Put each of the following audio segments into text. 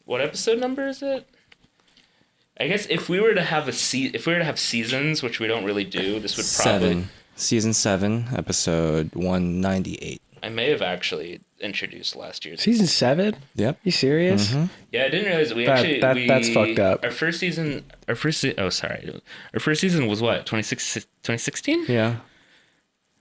what episode number is it? I guess if we were to have seasons, which we don't really do, this would probably Season 7, episode 198. I may have actually introduced last year's Season 7? Yep. You serious? Mm-hmm. Yeah, I didn't realize That's fucked up. Our first season was what, 2016? Yeah.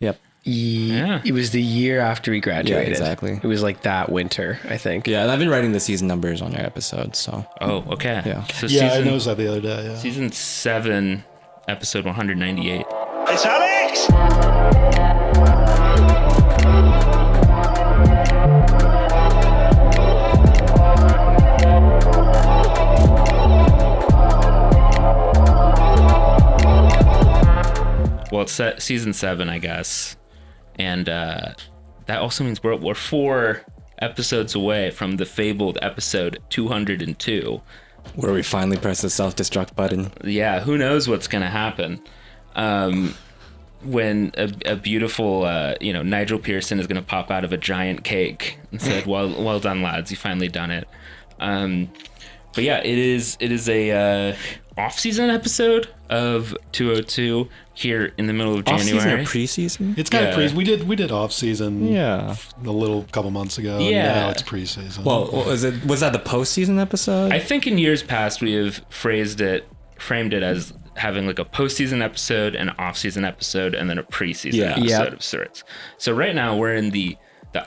Yep. Yeah. It was the year after we graduated. Yeah, exactly. It was like that winter, I think. Yeah, and I've been writing the season numbers on your episodes, so. Oh, okay. Yeah. So I noticed that the other day. Yeah. Season 7, episode 198. It's Alex! Well, it's season 7, I guess. And that also means we're 4 episodes away from the fabled episode 202. Where we finally press the self-destruct button. Yeah, who knows what's going to happen. When a beautiful, Nigel Pearson is going to pop out of a giant cake and said, well done, lads, you finally done it. But yeah, it is a off-season episode of 202 here in the middle of January. Off-season or pre-season? It's kind of we did off season. Yeah. A little couple months ago. Yeah. And now it's pre-season. Well, was that the post-season episode? I think in years past we have framed it as having like a postseason episode, an off-season episode, and then a preseason episode of sorts. So right now we're in the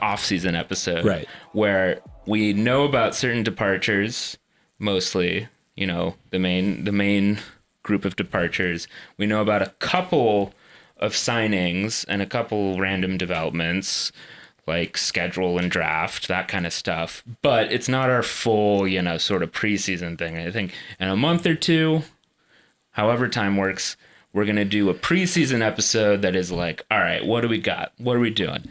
off-season episode, right, where we know about certain departures, mostly, the main group of departures. We know about a couple of signings and a couple random developments, like schedule and draft, that kind of stuff. But it's not our full, sort of preseason thing. I think in a month or two, however time works, we're going to do a preseason episode that is like, all right, what do we got? What are we doing?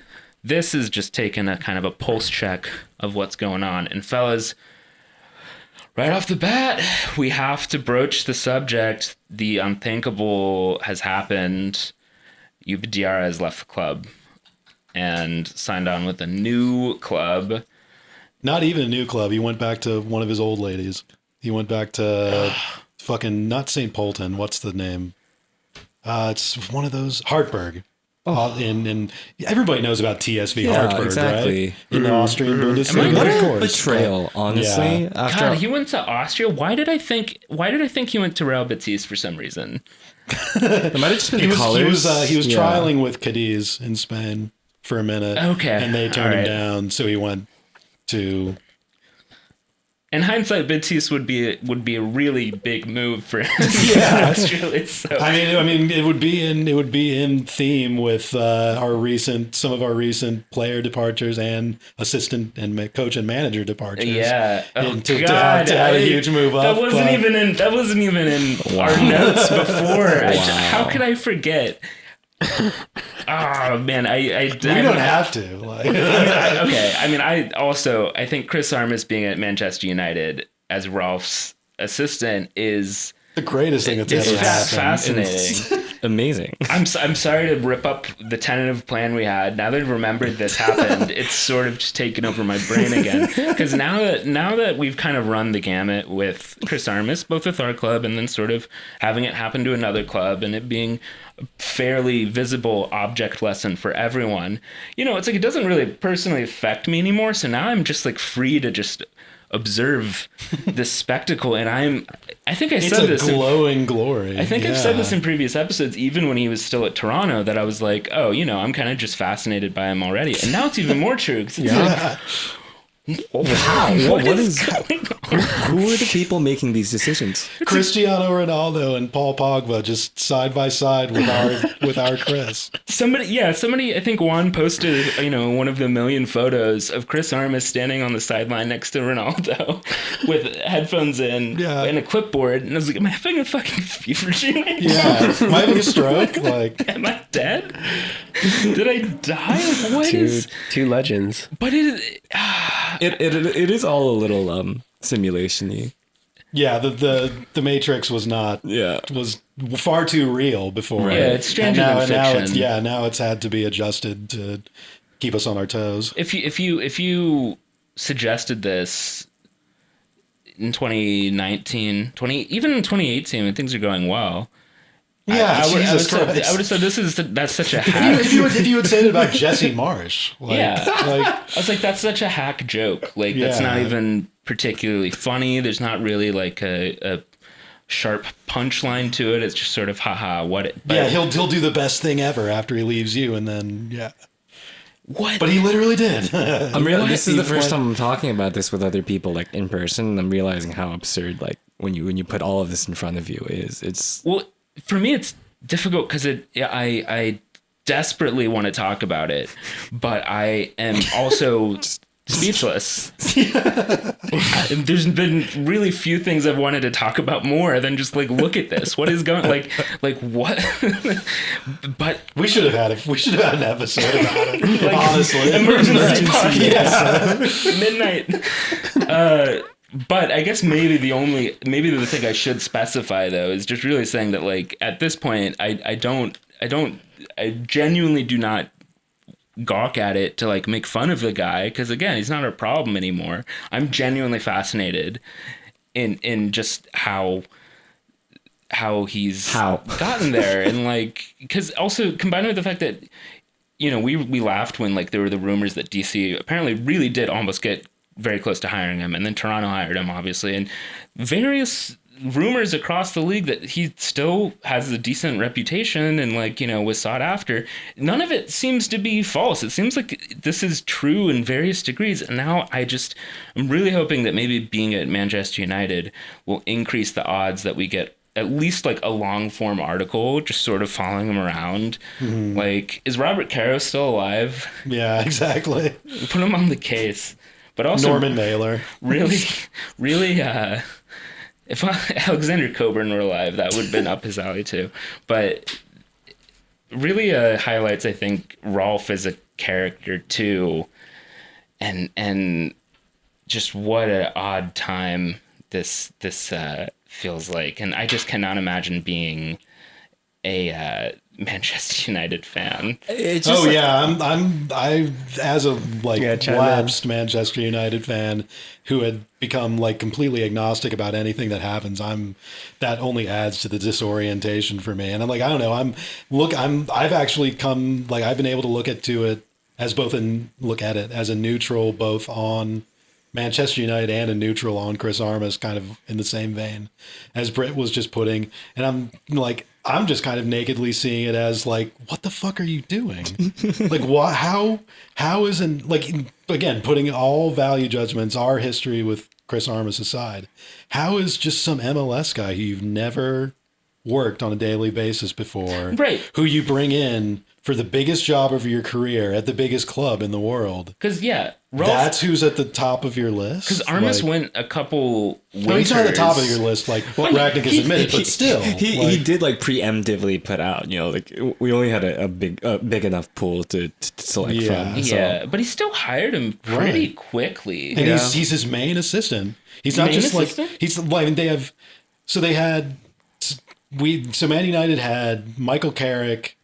This is just taking a kind of a pulse check of what's going on. And fellas, right off the bat, we have to broach the subject. The unthinkable has happened. Yuba Diarra has left the club and signed on with a new club. Not even a new club. He went back to one of his old ladies. He went back to fucking, not St. Polten. What's the name? It's one of those, Hartberg. And everybody knows about TSV Hartberg, exactly. right? In the Austrian Bundesliga. What of a course. betrayal, honestly. Yeah. God, he went to Austria. Why did I think he went to Real Betis for some reason? It might have just been the colors. He was trialing with Cadiz in Spain for a minute. Okay. And they turned him down, so he went to... In hindsight, Betis would be a really big move for him. Yeah, Australia. So. I mean, it would be in theme with some of our recent player departures and assistant and coach and manager departures. Yeah, to have a huge move up. That wasn't even in our notes before. How could I forget? Oh man, I don't have to. I think Chris Armas being at Manchester United as Rolf's assistant is the greatest thing that's ever happened. Fascinating. Amazing. I'm sorry to rip up the tentative plan we had. Now that I've remembered this happened, it's sort of just taken over my brain again. Because now that we've kind of run the gamut with Chris Armas, both with our club and then sort of having it happen to another club and it being a fairly visible object lesson for everyone, it's like it doesn't really personally affect me anymore. So now I'm just like free to just observe this spectacle, and I think I said this. It's a glowing glory. I think I've said this in previous episodes, even when he was still at Toronto, that I was like, oh, I'm kind of just fascinated by him already, and now it's even more true. It's like, wow, what is going on? Who are the people making these decisions? Cristiano Ronaldo and Paul Pogba just side by side with our Chris. Somebody, I think Juan posted, one of the million photos of Chris Armas standing on the sideline next to Ronaldo with headphones in and a clipboard, and I was like, am I having a fucking fever dream? Yeah, am I having a stroke? Like, am I dead? Did I die? What is two legends? But it is all a little simulation-y. Yeah, the Matrix was not. Yeah, was far too real before. Yeah, it's stranger than fiction. Now it's had to be adjusted to keep us on our toes. If you suggested this in 2019, even in 2018, when things are going well. Yeah, I would have Jesus said, Christ. I would have said that's such a hack. if you had said it about Jesse Marsh, like, Yeah. like I was like, that's such a hack joke. Like, that's not Yeah. even particularly funny. There's not really like a sharp punchline to it. It's just sort of, haha, what? yeah, he'll do the best thing ever after he leaves you, and then what? but he literally did. This is the first time I'm talking about this with other people, like in person, and I'm realizing how absurd, like when you put all of this in front of you is. It's Well, for me, it's difficult because I desperately want to talk about it, but I am also speechless. There's been really few things I've wanted to talk about more than just like, look at this. What is going like what? But we should have had an episode about it. Honestly, emergency podcast, midnight. But I guess maybe the thing I should specify though is just really saying that like at this point I genuinely do not gawk at it to like make fun of the guy, because again, he's not our problem anymore. I'm genuinely fascinated in just how he's gotten there, and like, because also combined with the fact that, you know, we laughed when like there were the rumors that DC apparently really did almost get very close to hiring him, and then Toronto hired him, obviously, and various rumors across the league that he still has a decent reputation and like, you know, was sought after. None of it seems to be false. It seems like this is true in various degrees. And now I'm really hoping that maybe being at Manchester United will increase the odds that we get at least like a long form article just sort of following him around. Like, is Robert Caro still alive? Yeah, exactly. Put him on the case. But also Norman Mailer. really if Alexander Coburn were alive, that would have been up his alley too. But really highlights, I think, Rolf as a character too, and just what an odd time this feels like. And I just cannot imagine being a Manchester United fan. It's just I as a like chime in. lapsed Manchester United fan who had become like completely agnostic about anything that happens, that only adds to the disorientation for me. And I'm like, I don't know, I've actually come, like, I've been able to look at it as a neutral, both on Manchester United and a neutral on Chris Armas, kind of in the same vein as Brit was just putting. And I'm just kind of nakedly seeing it as like, what the fuck are you doing? Like, what? How isn't, like, again, putting all value judgments, our history with Chris Armas aside, how is just some MLS guy who you've never worked on a daily basis before, right, who you bring in for the biggest job of your career at the biggest club in the world? Because that's who's at the top of your list. Because Armas went a couple winters. No, he's not at the top of your list, like Ragnick has admitted, but still, he did like preemptively put out, you know, like we only had a big enough pool to select from. So. Yeah, but he still hired him pretty quickly. And he's his main assistant. He's not just assistant? like, he's like, so Man United had Michael Carrick,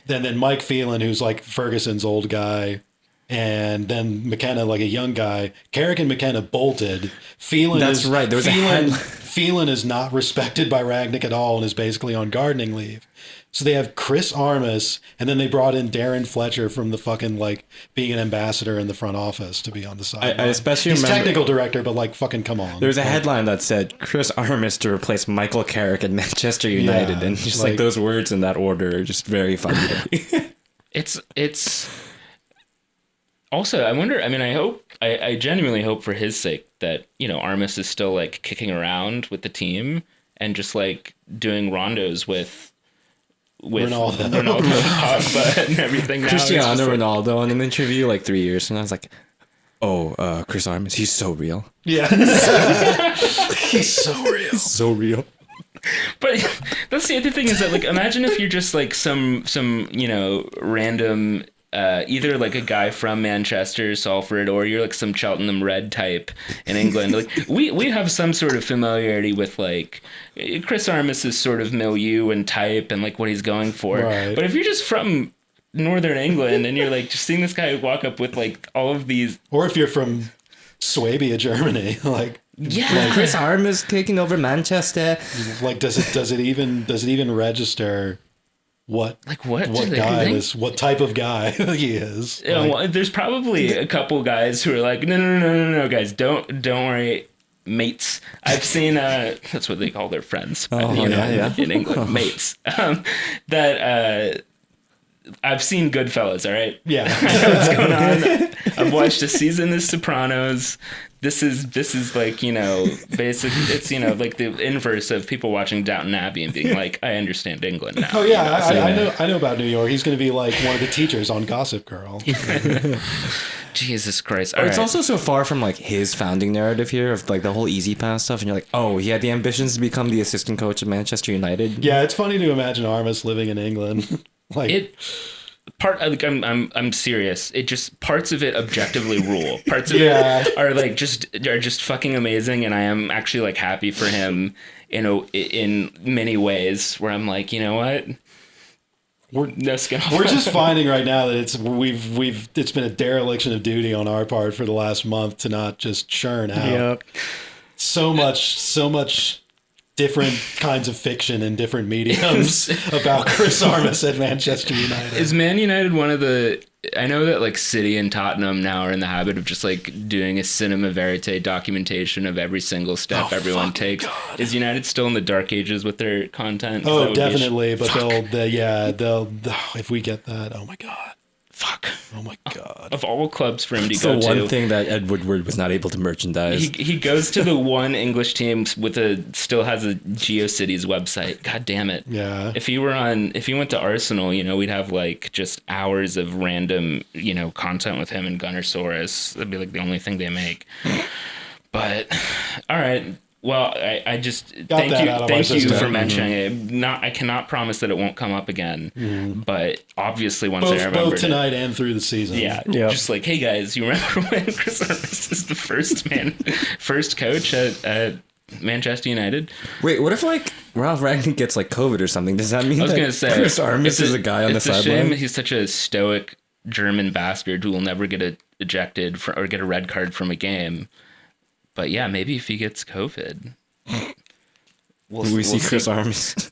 then Mike Phelan, who's like Ferguson's old guy, and then McKenna, like a young guy. Carrick and McKenna bolted. Phelan right. There was Phelan is not respected by Ragnick at all and is basically on gardening leave. So they have Chris Armas, and then they brought in Darren Fletcher from the fucking, like, being an ambassador in the front office to be on the side. I especially He's remember technical director, but like, fucking come on. There was a headline that said Chris Armas to replace Michael Carrick at Manchester United, and just like those words in that order are just very funny to me. It's also, I wonder, I mean, I genuinely hope for his sake that, you know, Armas is still like kicking around with the team and just like doing rondos with Ronaldo and Pogba and everything. Now Cristiano Ronaldo in an interview like 3 years, and I was like, oh, Chris Armas, he's so real. Yeah. He's so real. So real. But that's the other thing is that, like, imagine if you're just like some you know, random either like a guy from Manchester, Salford, or you're like some Cheltenham Red type in England. Like we have some sort of familiarity with like Chris Armas' sort of milieu and type and like what he's going for. Right. But if you're just from Northern England and you're like just seeing this guy walk up with like all of these, Or if you're from Swabia, Germany. Like, Yeah. Chris Arm is taking over Manchester. like does it even register what What do they guy think? what type of guy he is? You know, Like, well, there's probably a couple guys who are like, no, guys, don't worry, mates. I've seen that's what they call their friends. In England, mates. That I've seen Goodfellas. All right, yeah. what's going on? I've watched a season of Sopranos. This is like, basically it's, like the inverse of people watching Downton Abbey and being like, I understand England now. Oh yeah, I know about New York. He's going to be like one of the teachers on Gossip Girl. Jesus Christ. But it's also so far from like his founding narrative here of like the whole Easy Pass stuff, and you're like, oh, he had the ambitions to become the assistant coach of Manchester United. Yeah, it's funny to imagine Armas living in England. Like I'm serious. It just parts of it objectively rule. Parts of it are just fucking amazing, and I am actually like happy for him in many ways. Where I'm like, you know what, we're just finding right now that it's been a dereliction of duty on our part for the last month to not just churn out so much different kinds of fiction in different mediums about Chris Armas at Manchester United. Is Man United one of the... I know that like City and Tottenham now are in the habit of just like doing a cinema verite documentation of every single step everyone takes. God. Is United still in the dark ages with their content? Oh, definitely. But they'll if we get that, oh my God. Fuck. Oh my God. Of all clubs for him to It's go the to. one thing that Ed Woodward was not able to merchandise. He goes to the one English team still has a GeoCities website. God damn it. Yeah. If he went to Arsenal, we'd have like just hours of random, content with him and Gunnersaurus. That'd be like the only thing they make. But all right. Well, I just thank you for mentioning it. I cannot promise that it won't come up again, but obviously once I remember both tonight and through the season. Yeah, just like, hey guys, you remember when Chris Armas is the first coach at Manchester United? Wait, what if like Ralph Rangnick gets like COVID or something? Does that mean Chris Armas is a guy on the sideline? He's such a stoic German bastard who will never get ejected or get a red card from a game. But yeah, maybe if he gets COVID, we'll see Chris Armas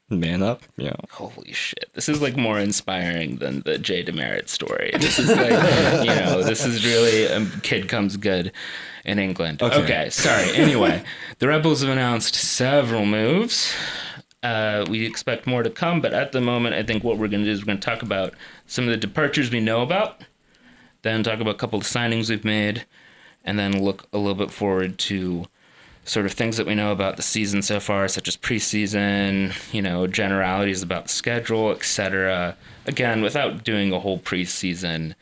man up. Yeah. Holy shit! This is like more inspiring than the Jay Demerit story. This is like, this is really a kid comes good in England. Okay, sorry. Anyway, the Rebels have announced several moves. We expect more to come, but at the moment, I think what we're going to do is we're going to talk about some of the departures we know about, then talk about a couple of signings we've made, and then look a little bit forward to sort of things that we know about the season so far, such as preseason, generalities about the schedule, etc. Again, without doing a whole preseason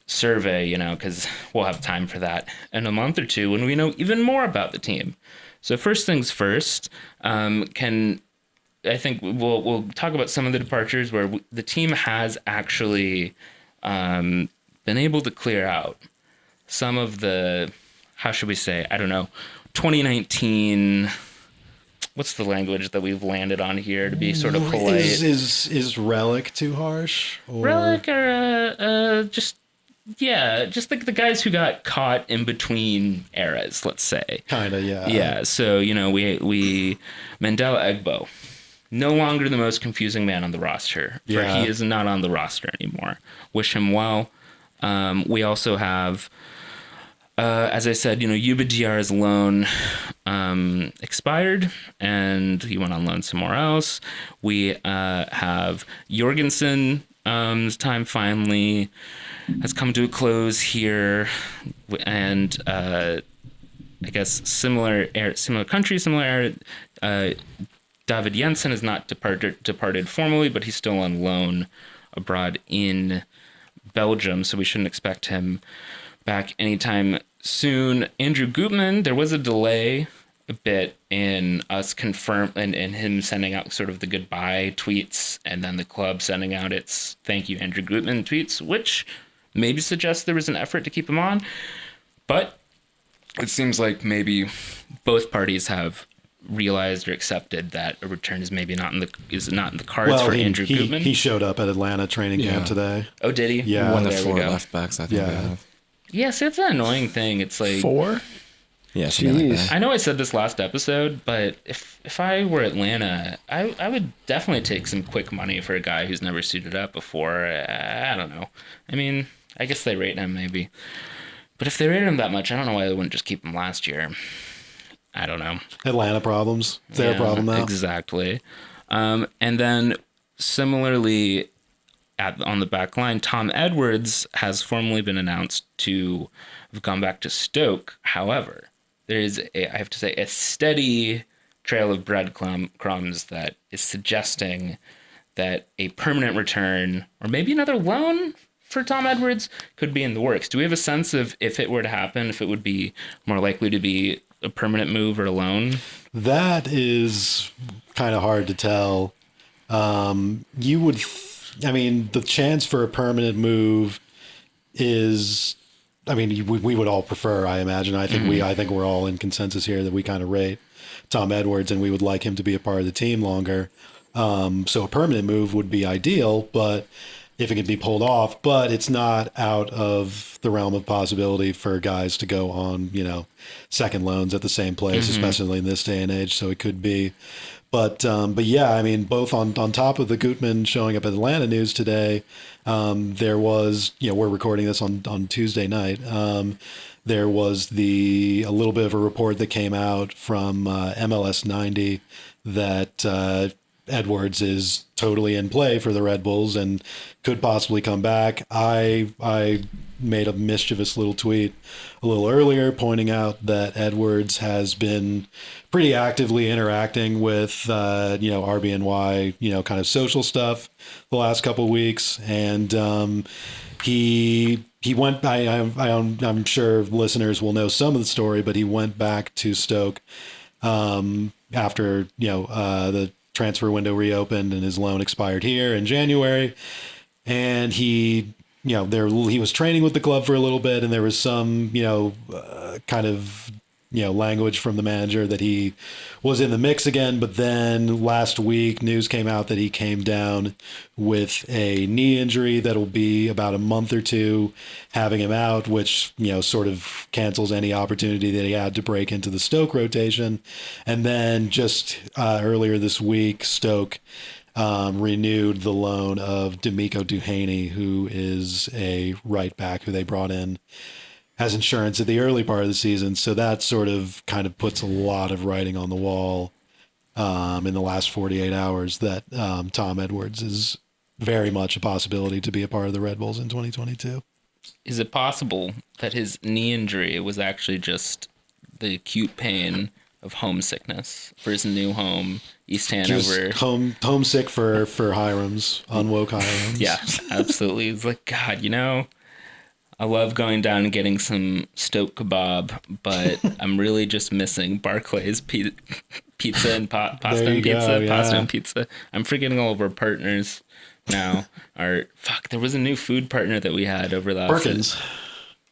survey, because we'll have time for that in a month or two when we know even more about the team. So first things first, I think we'll talk about some of the departures where the team has actually been able to clear out some of the, how should we say, I don't know, 2019, what's the language that we've landed on here to be sort of polite? Is relic too harsh? Or? Relic or just like the guys who got caught in between eras, let's say. Kind of, yeah. Yeah, so, we Mandela Egbo, no longer the most confusing man on the roster. For he is not on the roster anymore. Wish him well. We also have... as I said, Yuba Diarra's loan expired, and he went on loan somewhere else. We have Jorgensen's time finally has come to a close here, and I guess similar country, similar era. David Jensen has not departed formally, but he's still on loan abroad in Belgium, so we shouldn't expect him back anytime soon. Andrew Gutman, there was a delay a bit in us confirm and him sending out sort of the goodbye tweets, and then the club sending out its thank you Andrew Gutman tweets, which maybe suggests there was an effort to keep him on, but it seems like maybe both parties have realized or accepted that a return is maybe not in the cards for Andrew Gutman. He showed up at Atlanta training camp today. Oh, did he? Yeah, one of 4 left backs, I think. Yeah. Yes, it's an annoying thing. It's like 4? Yeah, something like Jeez. that. I know I said this last episode, but if I were Atlanta, I would definitely take some quick money for a guy who's never suited up before. I don't know. I mean, I guess they rate him maybe, but if they rate him that much, I don't know why they wouldn't just keep him last year. I don't know. Atlanta problems. It's their problem now. Exactly. And then similarly, on the back line, Tom Edwards has formally been announced to have gone back to Stoke. However, there is, I have to say, a steady trail of breadcrumbs that is suggesting that a permanent return or maybe another loan for Tom Edwards could be in the works. Do we have a sense of if it were to happen, if it would be more likely to be a permanent move or a loan? That is kind of hard to tell. You would, I mean, the chance for a permanent move is, I mean, we would all prefer, I imagine. I think we're all in consensus here that we kind of rate Tom Edwards and we would like him to be a part of the team longer. So a permanent move would be ideal, but if it could be pulled off, but it's not out of the realm of possibility for guys to go on, second loans at the same place, especially in this day and age. So it could be, but yeah, I mean, both on top of the Gutman showing up at Atlanta news today, there was, we're recording this on Tuesday night. There was a little bit of a report that came out from MLS 90 that Edwards is totally in play for the Red Bulls and could possibly come back. I made a mischievous little tweet a little earlier pointing out that Edwards has been pretty actively interacting with, RBNY, kind of social stuff the last couple of weeks. And he went, I'm sure listeners will know some of the story, but he went back to Stoke after, the transfer window reopened and his loan expired here in January. And he was training with the club for a little bit, and there was some, kind of, language from the manager that he was in the mix again. But then last week, news came out that he came down with a knee injury that'll be about a month or two having him out, which, sort of cancels any opportunity that he had to break into the Stoke rotation. And then just earlier this week, Stoke renewed the loan of D'Amico Duhaney, who is a right back who they brought in as insurance at the early part of the season. So that sort of kind of puts a lot of writing on the wall in the last 48 hours that Tom Edwards is very much a possibility to be a part of the Red Bulls in 2022. Is it possible that his knee injury was actually just the acute pain of homesickness for his new home, East Hanover? Homesick for Hiram's, unwoke Hiram's. Yeah, absolutely. It's like, God, I love going down and getting some Stoke kebab, but I'm really just missing Barclay's pizza and pasta and pizza. Pasta and pizza. I'm forgetting all of our partners now. There was a new food partner that we had over the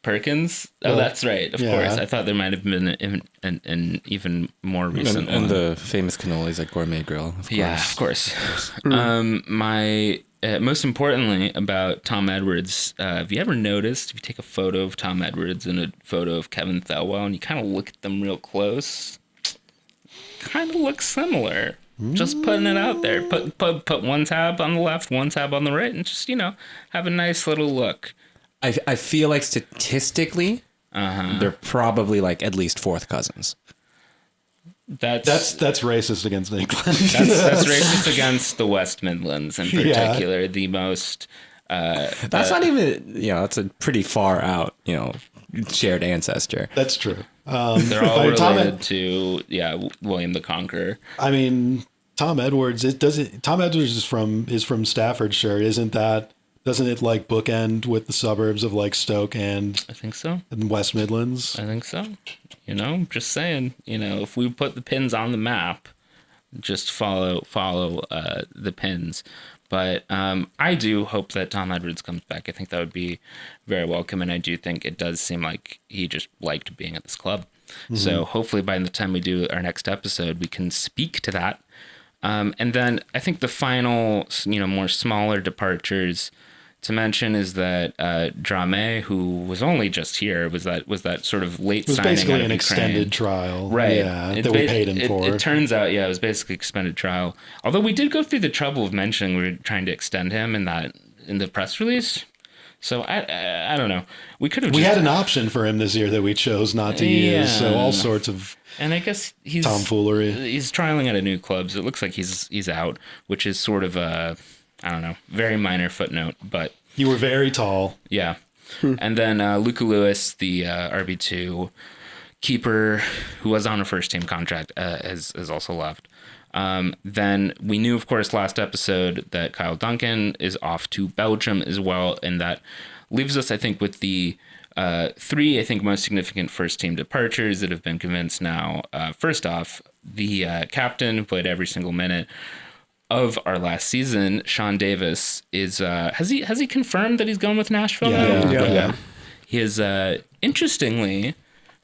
Perkins? Oh, that's right. Of course. I thought there might have been an even more recent and one. the famous cannolis at Gourmet Grill, of course. Yeah, of course. My most importantly about Tom Edwards, have you ever noticed if you take a photo of Tom Edwards and a photo of Kevin Thelwell and you kind of look at them real close, kind of look similar? Just putting it out there. Put one tab on the left, one tab on the right, and just, have a nice little look. I feel like statistically, they're probably like at least fourth cousins. That's racist against England. that's racist against the West Midlands in particular. Yeah. The most. That's not even. That's a pretty far out. Shared ancestor. That's true. They're all related to William the Conqueror. I mean, Tom Edwards. Tom Edwards is from Staffordshire, isn't that? Doesn't it like bookend with the suburbs of like Stoke and I think so. And West Midlands? I think so. Just saying, if we put the pins on the map, just follow the pins. But I do hope that Tom Edwards comes back. I think that would be very welcome. And I do think it does seem like he just liked being at this club. Mm-hmm. So hopefully by the time we do our next episode, we can speak to that. And then I think the final, more smaller departures to mention is that Drame, who was only just here, was that sort of late It was signing basically out of an Ukraine. extended trial. Right. Yeah, that we paid him for. It turns out, yeah, it was basically extended trial. Although we did go through the trouble of mentioning we were trying to extend him in the press release. So I don't know. We could have. We had an option for him this year that we chose not to use. So all sorts of and I guess he's tomfoolery. He's trialing at a new club, so it looks like he's out, which is sort of a, I don't know, very minor footnote, but You were very tall. yeah. And then Luca Lewis, the RB2 keeper, who was on a first team contract, has also left. Then we knew, of course, last episode that Kyle Duncan is off to Belgium as well, and that leaves us, I think, with the three, I think, most significant first team departures that have been convinced now. First off, the captain who played every single minute of our last season, Sean Davis, is has he confirmed that he's going with Nashville now? Yeah. He has interestingly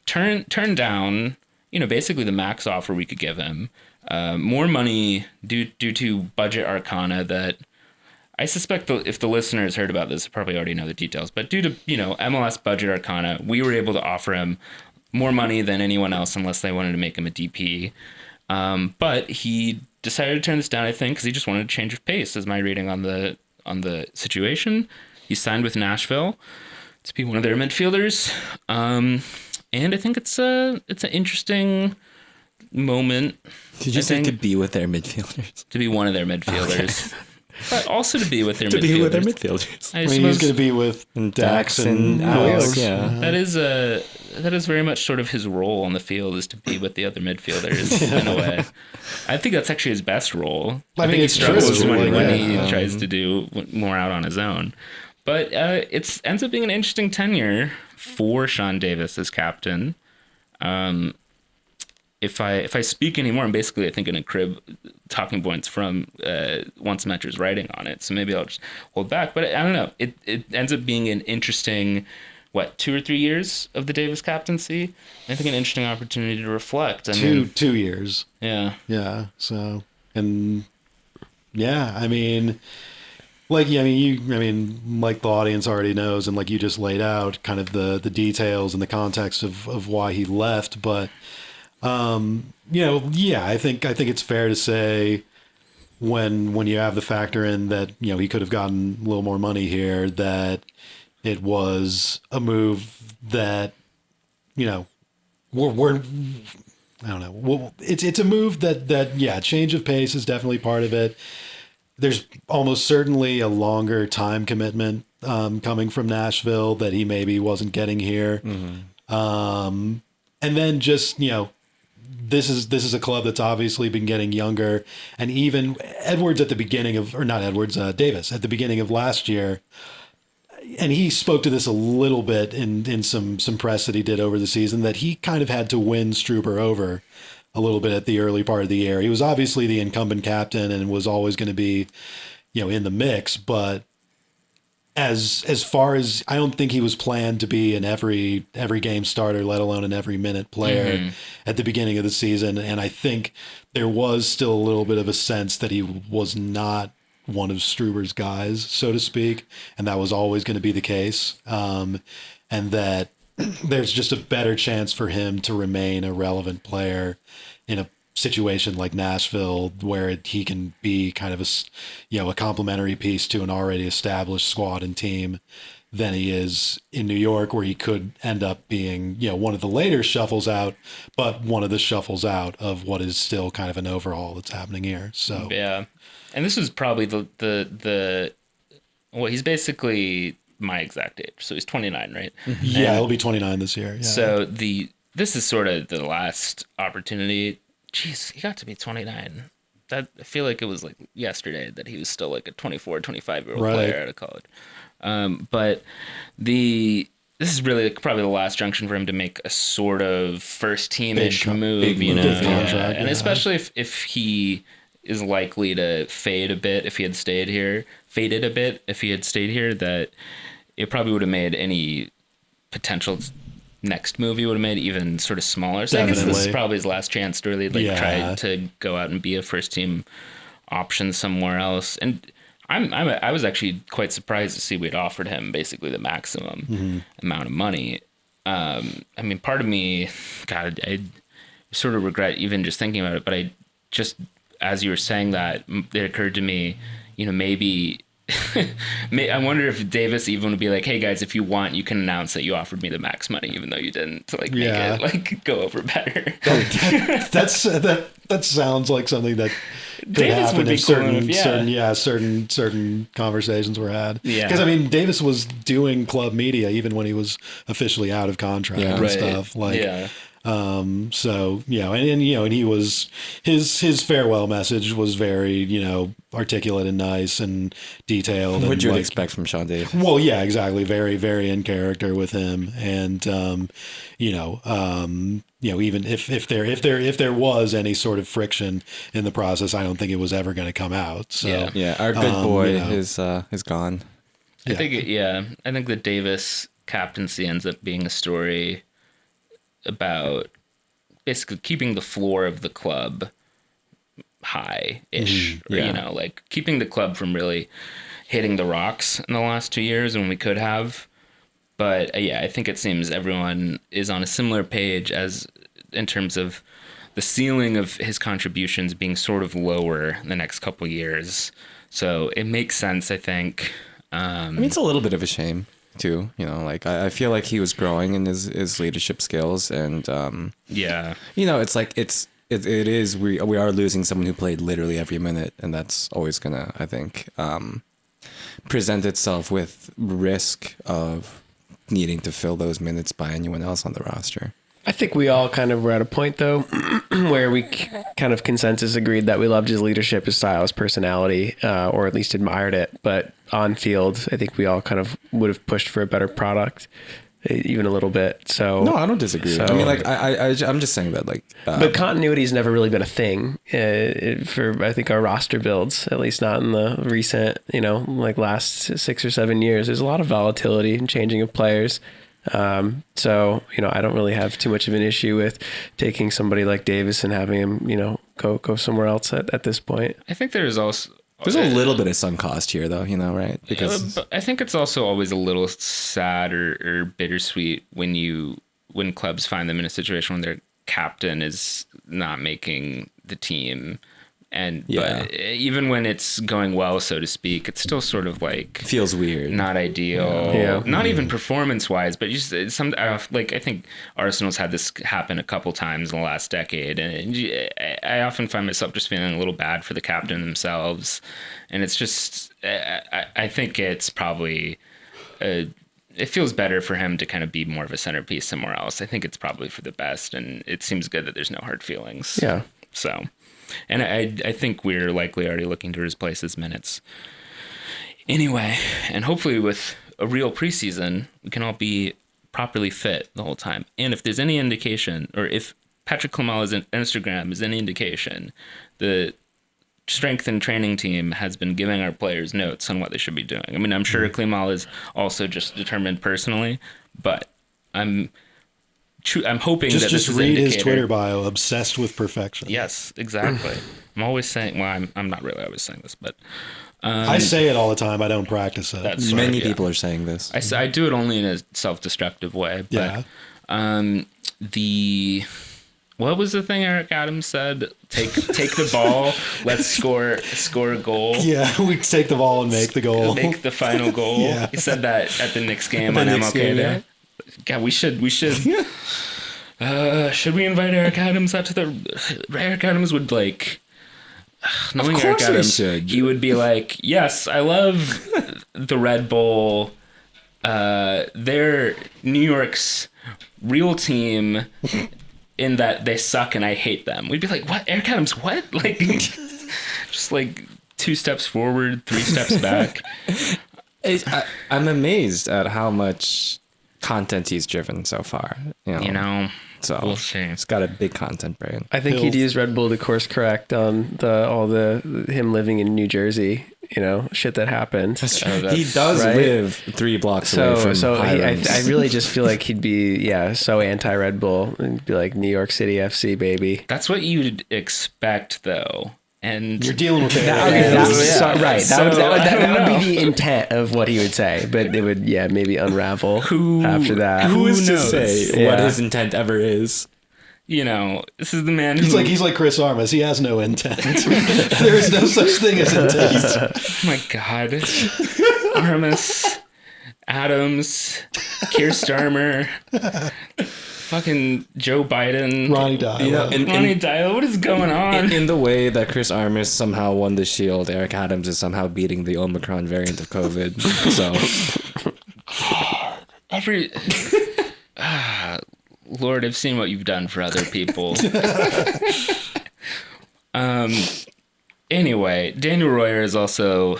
turned down, basically the max offer we could give him. More money due to budget arcana that I suspect if the listeners heard about this, they probably already know the details. But due to MLS budget arcana, we were able to offer him more money than anyone else, unless they wanted to make him a DP. But he decided to turn this down, I think, because he just wanted a change of pace. Is my reading on the situation. He signed with Nashville to be one of their midfielders, and I think it's an interesting moment. Did you say to be with their midfielders? To be one of their midfielders. Okay. But also to be with their to midfielders. be with their midfielders. I mean, he's going to be with Dax and Alex. Yeah. That is very much sort of his role on the field, is to be with the other midfielders in a way. I think that's actually his best role. I think he struggles when he tries to do more out on his own. But it ends up being an interesting tenure for Sean Davis as captain. If I speak anymore, I'm basically, I think, going to crib talking points from Once Metcher's writing on it. So maybe I'll just hold back. But I don't know. It ends up being an interesting, 2 or 3 years of the Davis captaincy. I think an interesting opportunity to reflect. I mean, 2 years. Yeah. Yeah. So, and yeah, I mean, like the audience already knows, and like you just laid out kind of the details and the context of why he left. But, I think it's fair to say when you have the factor in that, he could have gotten a little more money here, that it was a move that, we're I don't know. Well, it's a move that change of pace is definitely part of it. There's almost certainly a longer time commitment coming from Nashville that he maybe wasn't getting here. Mm-hmm. And then just, this is a club that's obviously been getting younger, and even Davis at the beginning of last year, and he spoke to this a little bit in some press that he did over the season, that he kind of had to win Struber over a little bit at the early part of the year. He was obviously the incumbent captain and was always going to be, in the mix, but as far as, I don't think he was planned to be an every game starter, let alone an every minute player at the beginning of the season. And I think there was still a little bit of a sense that he was not one of Struber's guys, so to speak. And that was always going to be the case. And that there's just a better chance for him to remain a relevant player in a situation like Nashville, where he can be kind of a complementary piece to an already established squad and team, than he is in New York, where he could end up being, one of the later shuffles out, but one of the shuffles out of what is still kind of an overhaul that's happening here. So yeah, and this is probably he's basically my exact age, so he's 29, right? Yeah, he'll be 29 this year. Yeah. So this is sort of the last opportunity. Jeez, he got to be 29. I feel like it was like yesterday that he was still like a 24, 25-year-old player out of college. But this is really probably the last junction for him to make a sort of first teamish move, contract, and especially if he is likely to fade a bit if he had stayed here, that it probably would have made any potential next move he would have made even sort of smaller. So I guess this is probably his last chance to really try to go out and be a first team option somewhere else. And I was actually quite surprised to see we'd offered him basically the maximum amount of money. I mean, part of me, God, I sort of regret even just thinking about it, but I just, as you were saying that, it occurred to me, maybe, I wonder if Davis even would be like, hey guys, if you want, you can announce that you offered me the max money, even though you didn't, to make it go over better. That sounds like something that could Davis happen would be if cool enough, certain conversations were had. Yeah. Because I mean, Davis was doing club media even when he was officially out of contract and stuff. So and he was his farewell message was very articulate and nice and detailed. What you would expect from Sean Davis? Well, yeah, exactly. Very, very in character with him, and even if there was any sort of friction in the process, I don't think it was ever going to come out. So yeah, our good boy is gone. I think the Davis captaincy ends up being a story about basically keeping the floor of the club high-ish, or keeping the club from really hitting the rocks in the last 2 years when we could have. But I think it seems everyone is on a similar page as in terms of the ceiling of his contributions being sort of lower the next couple of years. So it makes sense, I think. I mean, it's a little bit of a shame too, I feel like he was growing in his leadership skills, and it's like it is we are losing someone who played literally every minute, and that's always gonna, I think, present itself with risk of needing to fill those minutes by anyone else on the roster. I think we all kind of were at a point, though, where we kind of consensus agreed that we loved his leadership, his style, his personality, or at least admired it. But on field, I think we all kind of would have pushed for a better product, even a little bit. So no, I don't disagree. I mean, I'm just saying that, but continuity's never really been a thing for, I think, our roster builds, at least not in the recent, last 6 or 7 years. There's a lot of volatility and changing of players. So, I don't really have too much of an issue with taking somebody like Davis and having him, go somewhere else at this point. I think there's a little bit of sunk cost here, though, right? Because I think it's also always a little sad or bittersweet when clubs find them in a situation when their captain is not making the team. But even when it's going well, so to speak, it's still sort of feels weird, not ideal, not even performance wise, but just I think Arsenal's had this happen a couple times in the last decade, and I often find myself just feeling a little bad for the captain themselves, and it's just I think it's probably it feels better for him to kind of be more of a centerpiece somewhere else. I think it's probably for the best, and it seems good that there's no hard feelings. Yeah. So. And I think we're likely already looking to replace his minutes. Anyway, and hopefully with a real preseason, we can all be properly fit the whole time. And if there's any indication, or if Patrick Klimala's Instagram is any indication, the strength and training team has been giving our players notes on what they should be doing. I mean, I'm sure Klimala is also just determined personally, but I'm hoping that this is read his Twitter bio, obsessed with perfection. Yes, exactly. I'm always saying, well, I'm not really always saying this, but I say it all the time. I don't practice it. Many people are saying this. I do it only in a self-destructive way. But, what was the thing Eric Adams said? Take the ball. Let's score a goal. Yeah, we take the ball and make the goal. Make the final goal. Yeah. He said that at the Knicks game on MLK Day. God, we should. Should we invite Eric Adams out to the? Eric Adams would knowing Eric Adams, he would be like, "Yes, I love the Red Bull. They're New York's real team, in that they suck and I hate them." We'd be like, "What, Eric Adams? What?" Just 2 steps forward, 3 steps back. I'm amazed at how much content he's driven so far. So we'll see. It's got a big content brain. I think he'd use Red Bull to course correct on him living in New Jersey. Shit that happened. He does live 3 blocks away from. So I really just feel like he'd be so anti Red Bull and be like New York City FC baby. That's what you'd expect though. And You're dealing with Right. That would be the intent of what he would say, but it would, maybe unravel after that. Who is to knows? say what his intent ever is? This is the man who... He's like Chris Armas. He has no intent. There is no such thing as intent. Oh my God. Armas, Adams, Keir Starmer, fucking Joe Biden, Ronnie Dial. Ronnie Dial. What is going on? In the way that Chris Armas somehow won the Shield, Eric Adams is somehow beating the Omicron variant of COVID. Lord, I've seen what you've done for other people. Anyway, Daniel Royer is also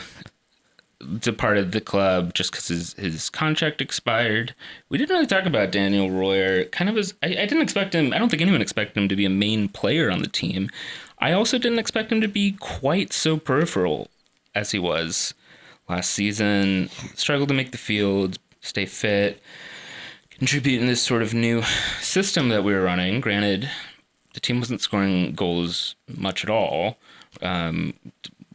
departed the club just because his contract expired. We didn't really talk about Daniel Royer. Kind of as I didn't expect him. I don't think anyone expected him to be a main player on the team. I also didn't expect him to be quite so peripheral as he was last season. Struggled to make the field, stay fit, contribute in this sort of new system that we were running. Granted, the team wasn't scoring goals much at all,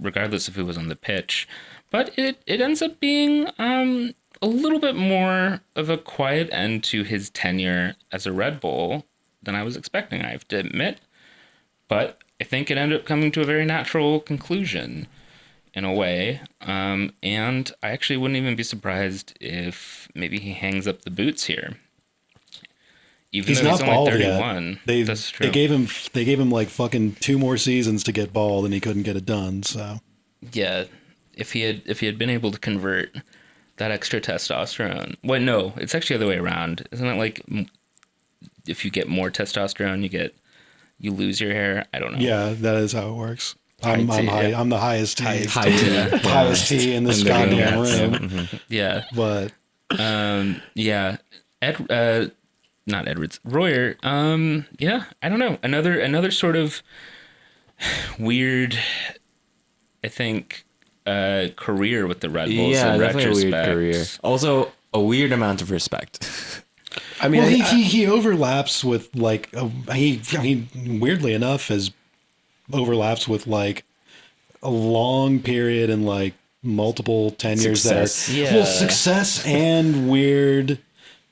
regardless if it was on the pitch. But it ends up being a little bit more of a quiet end to his tenure as a Red Bull than I was expecting, I have to admit. But I think it ended up coming to a very natural conclusion in a way. And I actually wouldn't even be surprised if maybe he hangs up the boots here. Even He's though not he's only bald 31. yet. That's true. They gave him like fucking 2 more seasons to get bald, and he couldn't get it done. So yeah, if he had been able to convert that extra testosterone. Well, no, it's actually the other way around. Isn't it like if you get more testosterone, you lose your hair? I don't know. yeah, that is how it works. I'm yeah. I'm the highest T. Highest T in this goddamn room. Mm-hmm. Yeah. But Yeah. Not Edwards. Royer. Yeah, I don't know. Another sort of weird, I think, career with the Red Bulls. Yeah, in definitely a weird retrospect. career. Also, a weird amount of respect. I mean, well, he overlaps with like he weirdly enough has overlaps with like a long period and like multiple tenures Success. that are Yeah. well, success and weird,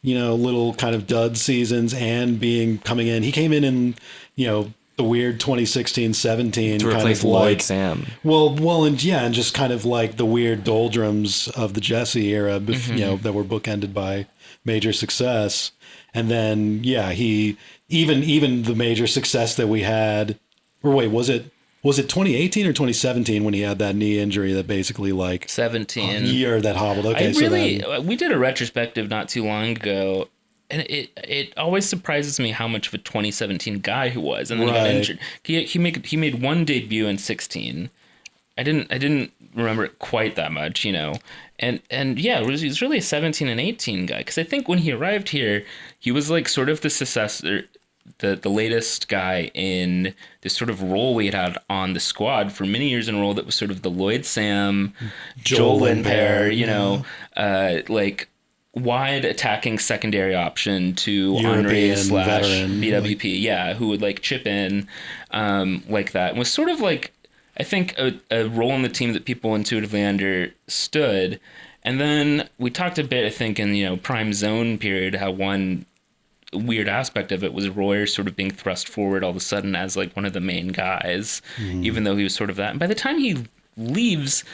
little kind of dud seasons and coming in. He came in the weird 2016-17 To kind replace of Lloyd like Sam. and just kind of like the weird doldrums of the Jesse era, that were bookended by major success. And then, he even the major success that we had, or wait, was it 2018 or 2017 when he had that knee injury that basically like 17 year that hobbled? Okay, we did a retrospective not too long ago, and it always surprises me how much of a 2017 guy he was, and then he got injured. He made one debut in 16. I didn't remember it quite that much, and yeah, he was really a 17 and 18 guy, because I think when he arrived here, he was like sort of the successor, the latest guy in this sort of role we had on the squad for many years in a role that was sort of the Lloyd Sam, Joel Lynn pair, like wide attacking secondary option to Henri / veteran, BWP, who would like chip in like that. And was sort of like, I think, a role in the team that people intuitively understood. And then we talked a bit, I think, in prime zone period, how one weird aspect of it was Royer sort of being thrust forward all of a sudden as like one of the main guys, even though he was sort of that. And by the time he leaves,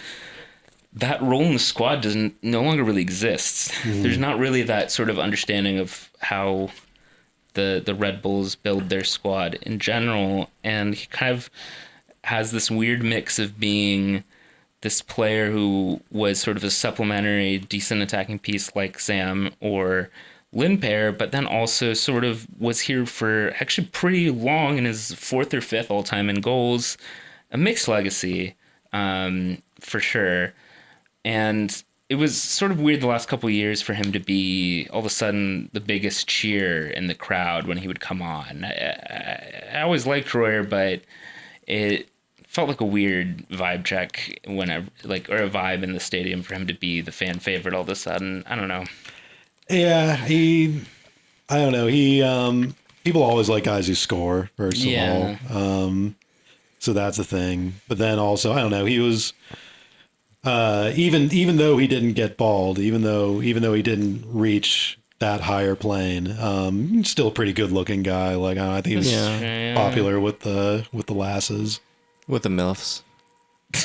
that role in the squad no longer really exists. There's not really that sort of understanding of how the Red Bulls build their squad in general. And he kind of has this weird mix of being this player who was sort of a supplementary, decent attacking piece like Sam or Lindpair, but then also sort of was here for actually pretty long in his 4th or 5th all-time in goals. A mixed legacy, for sure. And it was sort of weird the last couple of years for him to be all of a sudden the biggest cheer in the crowd when he would come on. I always liked Royer, but it felt like a weird vibe check whenever, or a vibe in the stadium for him to be the fan favorite all of a sudden. I don't know. Yeah, I don't know. People always like guys who score, first of all. So that's a thing. But then also, I don't know, he was even though he didn't get bald, even though he didn't reach that higher plane, still a pretty good looking guy. Like I think he was popular with the lasses, with the MILFs.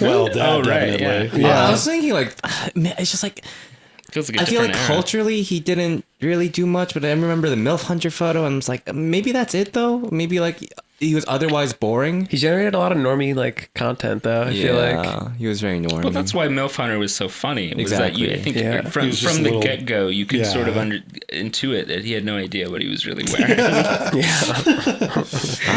Well, definitely. Yeah. I was thinking like, man, it's just like, I feel like culturally he didn't really do much, but I remember the MILF Hunter photo and I was like, maybe that's it though. Maybe like he was otherwise boring. He generated a lot of normie like content though. I feel like he was very normie. Well, that's why MILF Hunter was so funny. Was exactly. That I think from the get go, you could sort of intuit that he had no idea what he was really wearing. I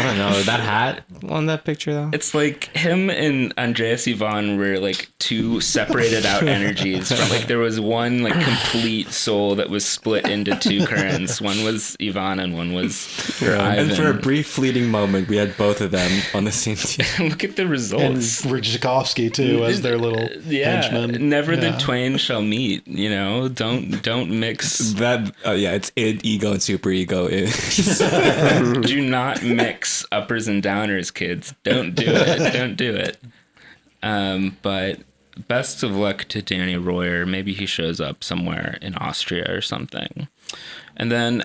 don't know, that hat on that picture though. It's like him and Andreas Ivan were like two separated out energies. From like there was one like complete soul that was split into two currents. One was Ivan and one was Ivan. And for a brief fleeting moment, we had both of them on the same team. Look at the results. And Rizhikovsky too, as their little henchman. Never the twain shall meet. You know, don't mix that. It's id, ego, and super ego. Do not mix uppers and downers, kids. Don't do it. Don't do it. But best of luck to Danny Royer. Maybe he shows up somewhere in Austria or something. And then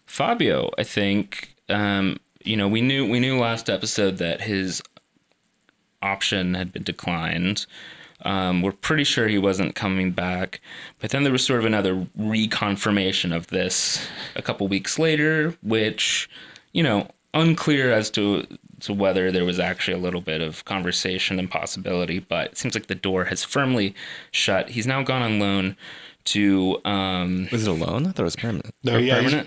Fabio, I think. We knew last episode that his option had been declined. We're pretty sure he wasn't coming back. But then there was sort of another reconfirmation of this a couple weeks later, which, unclear as to whether there was actually a little bit of conversation and possibility. But it seems like the door has firmly shut. He's now gone on loan to was it a loan? I thought it was permanent. No,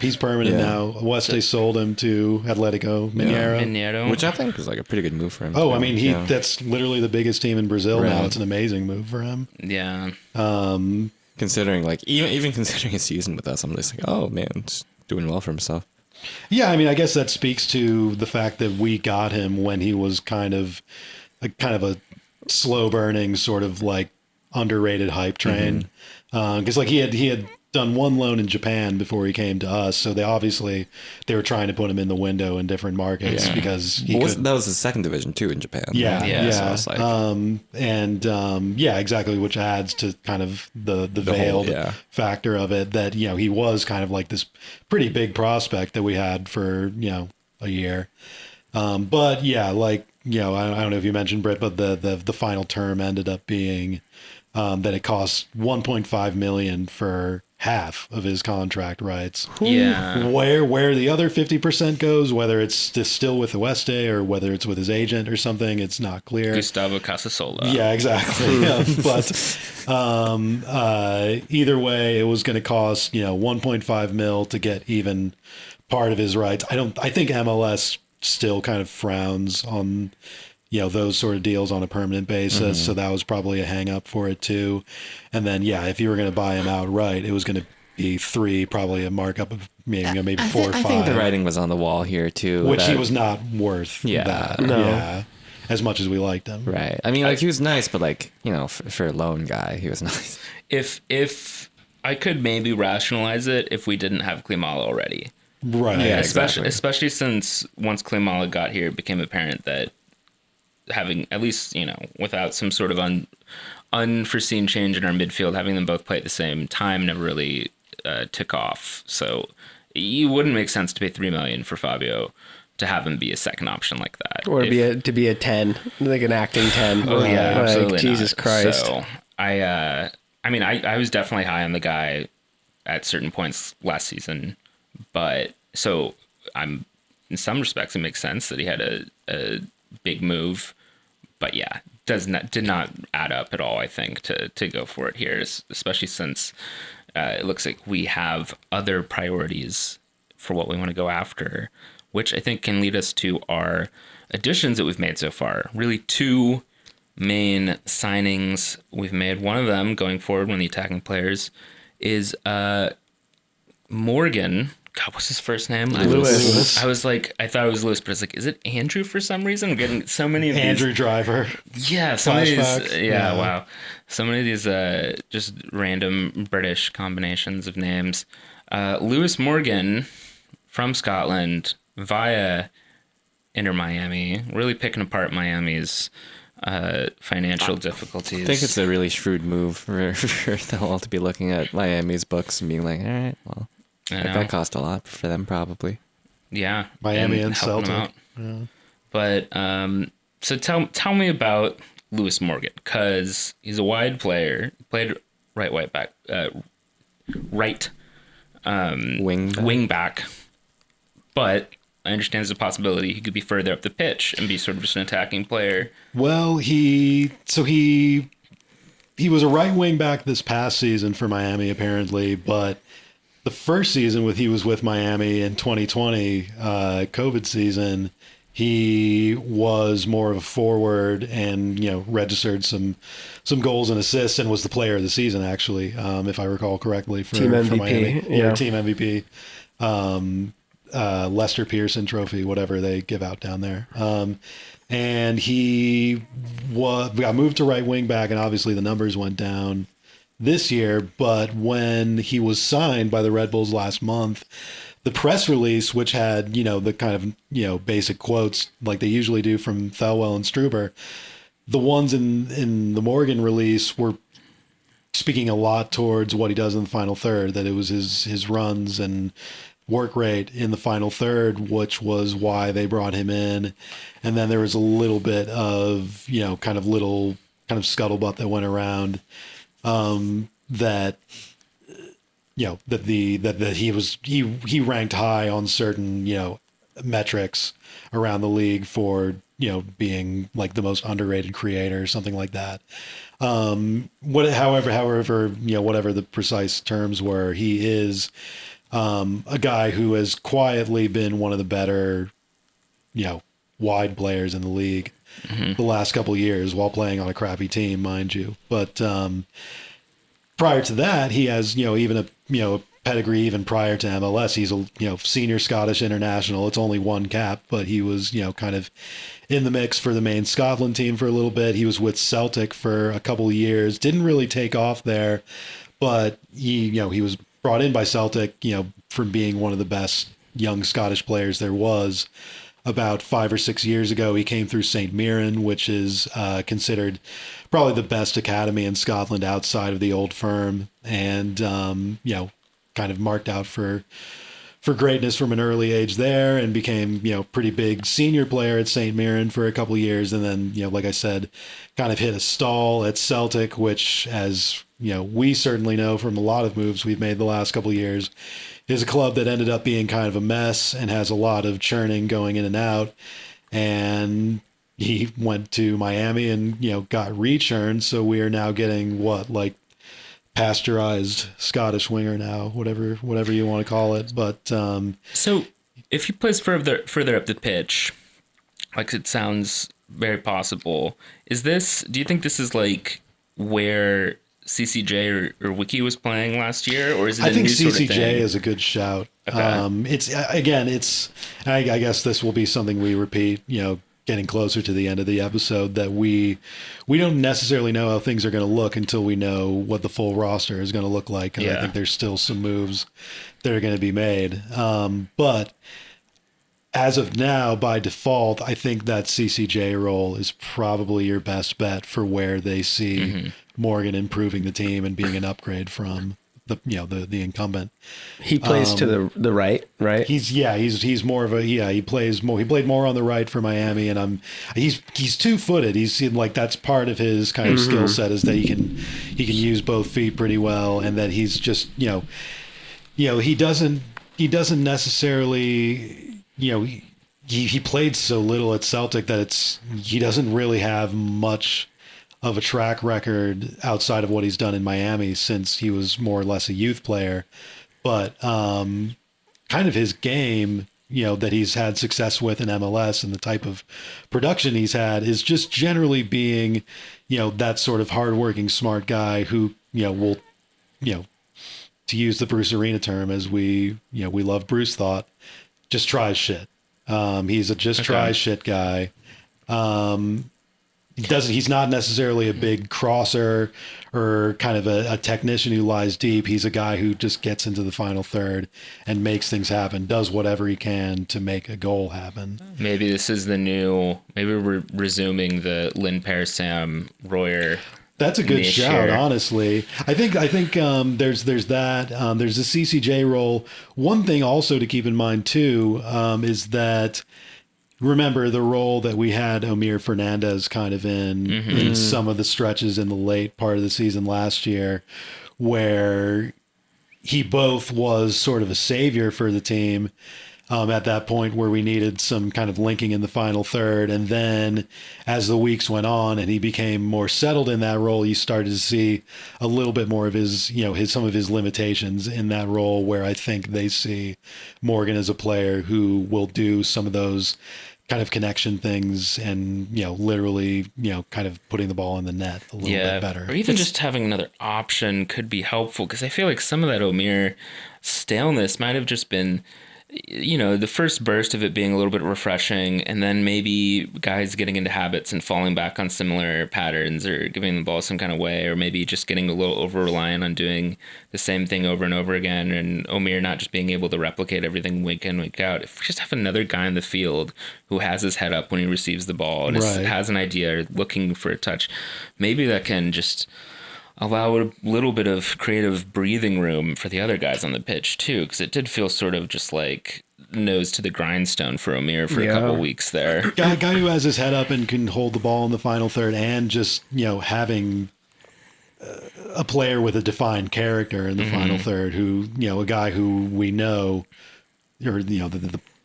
he's permanent now. Weste sold him to Atletico Mineiro, which I think was like a pretty good move for him. Oh, I mean, that's literally the biggest team in Brazil now. It's an amazing move for him. Yeah. Considering like even considering his season with us, I'm just like, oh man, it's doing well for himself. Yeah, I mean, I guess that speaks to the fact that we got him when he was kind of a slow burning sort of like underrated hype train. Because like he had done one loan in Japan before he came to us, so they were trying to put him in the window in different markets because that was the second division too in Japan. Yeah. So like, exactly, which adds to kind of the veiled factor of it that he was kind of like this pretty big prospect that we had for a year, but I don't know if you mentioned Brit, but the final term ended up being that it costs $1.5 million for half of his contract rights. Yeah. Where the other 50% goes, whether it's still with Weste or whether it's with his agent or something, it's not clear. Gustavo Casasola. Yeah, exactly. But either way, it was going to cost 1.5 mil to get even part of his rights. I think MLS still kind of frowns on those sort of deals on a permanent basis. So that was probably a hang up for it too. And then, if you were going to buy him outright, it was going to be 3, probably a markup of maybe 4 or 5. I think the writing was on the wall here too. Which he was not worth that. No. Yeah. As much as we liked him. Right. I mean, like he was nice, but like, for a lone guy, he was nice. If I could maybe rationalize it if we didn't have Klimala already. Right. Yeah, especially since once Klimala got here, it became apparent that having at least without some sort of unforeseen change in our midfield, having them both play at the same time never really took off. So it wouldn't make sense to pay $3 million for Fabio to have him be a second option like that, or to be a 10, like an acting 10. Oh yeah, like, absolutely. Jesus Christ. So I was definitely high on the guy at certain points last season, but so I'm in some respects it makes sense that he had a big move. But did not add up at all, I think, to go for it here, especially since it looks like we have other priorities for what we want to go after, which I think can lead us to our additions that we've made so far. Really 2 main signings we've made. One of them, going forward, one of the attacking players, is Morgan. God, what's his first name? Lewis. I thought it was Lewis, but it's like, is it Andrew for some reason? I'm getting so many of these. Andrew Driver. Yeah, so many of these. Yeah, wow. So many of these just random British combinations of names. Lewis Morgan from Scotland via Inter Miami, really picking apart Miami's financial difficulties. I think it's a really shrewd move for them all to be looking at Miami's books and being like, all right, well, that cost a lot for them probably. Yeah, Miami and Celtic. Yeah. But so tell me about Lewis Morgan, because he's a wide player. He played right back, wing back. But I understand there's a possibility he could be further up the pitch and be sort of just an attacking player. Well, he was a right wing back this past season for Miami, apparently, but the first season he was with Miami in 2020, COVID season, he was more of a forward and, registered some goals and assists and was the player of the season, actually, if I recall correctly, for Miami. Yeah, team MVP. Lester Pearson trophy, whatever they give out down there. And he got moved to right wing back, and obviously the numbers went down this year. But when he was signed by the Red Bulls last month, the press release, which had, the kind of, basic quotes like they usually do from Thelwell and Struber, the ones in the Morgan release were speaking a lot towards what he does in the final third, that it was his runs and work rate in the final third, which was why they brought him in. And then there was a little bit of, kind of scuttlebutt that went around, that he ranked high on certain, metrics around the league for, being like the most underrated creator or something like that. However, whatever the precise terms were, he is a guy who has quietly been one of the better, wide players in the league the last couple of years while playing on a crappy team, mind you. But prior to that, he has, even a pedigree even prior to MLS. He's a, senior Scottish international. It's only one cap, but he was, kind of in the mix for the main Scotland team for a little bit. He was with Celtic for a couple of years, didn't really take off there, but he was brought in by Celtic, from being one of the best young Scottish players there was. About 5 or 6 years ago, he came through St. Mirren, which is considered probably the best academy in Scotland outside of the Old Firm, and kind of marked out for greatness from an early age there, and became pretty big senior player at St. Mirren for a couple of years, and then like I said, kind of hit a stall at Celtic, which, as we certainly know from a lot of moves we've made the last couple of years, is a club that ended up being kind of a mess and has a lot of churning going in and out. And he went to Miami and got rechurned, so we are now getting pasteurized Scottish winger now, whatever you want to call it. But so if he plays further up the pitch, like it sounds very possible, do you think this is like where CCJ or Wiki was playing last year, or is it? I think CCJ is a good shout. Okay. It's I guess this will be something we repeat, getting closer to the end of the episode, that we don't necessarily know how things are going to look until we know what the full roster is going to look like. And I think there's still some moves that are going to be made. But as of now, by default, I think that CCJ role is probably your best bet for where they see Morgan improving the team and being an upgrade from the incumbent. He plays to the right. He's more of he plays more. He played more on the right for Miami, and he's 2-footed. He's like, that's part of his kind of skill set, is that he can use both feet pretty well, and that he's just he doesn't necessarily he played so little at Celtic that he doesn't really have much of a track record outside of what he's done in Miami, since he was more or less a youth player. But kind of his game, that he's had success with in MLS, and the type of production he's had, is just generally being, that sort of hardworking, smart guy who, will, to use the Bruce Arena term, as we love Bruce thought, just tries shit. He's a try shit guy. He's not necessarily a big crosser or kind of a technician who lies deep. He's a guy who just gets into the final third and makes things happen, does whatever he can to make a goal happen. Maybe this is maybe we're resuming the Lynn Pear, Sam Royer. That's a good shout, honestly. I think there's that. There's the CCJ role. One thing also to keep in mind too is that, remember the role that we had Omir Fernandez kind of in some of the stretches in the late part of the season last year, where he both was sort of a savior for the team at that point where we needed some kind of linking in the final third. And then as the weeks went on and he became more settled in that role, you started to see a little bit more of his some of his limitations in that role, where I think they see Morgan as a player who will do some of those kind of connection things and, literally, kind of putting the ball in the net a little bit better. Or even just having another option could be helpful, because I feel like some of that Omir staleness might have just been, the first burst of it being a little bit refreshing, and then maybe guys getting into habits and falling back on similar patterns, or giving the ball some kind of way, or maybe just getting a little over reliant on doing the same thing over and over again, and Omir not just being able to replicate everything week in, week out. If we just have another guy in the field who has his head up when he receives the ball and has an idea, looking for a touch, maybe that can just allow a little bit of creative breathing room for the other guys on the pitch too, because it did feel sort of just like nose to the grindstone for Omir for a couple of weeks there. Guy who has his head up and can hold the ball in the final third, and just having a player with a defined character in the final third, who a guy who we know, or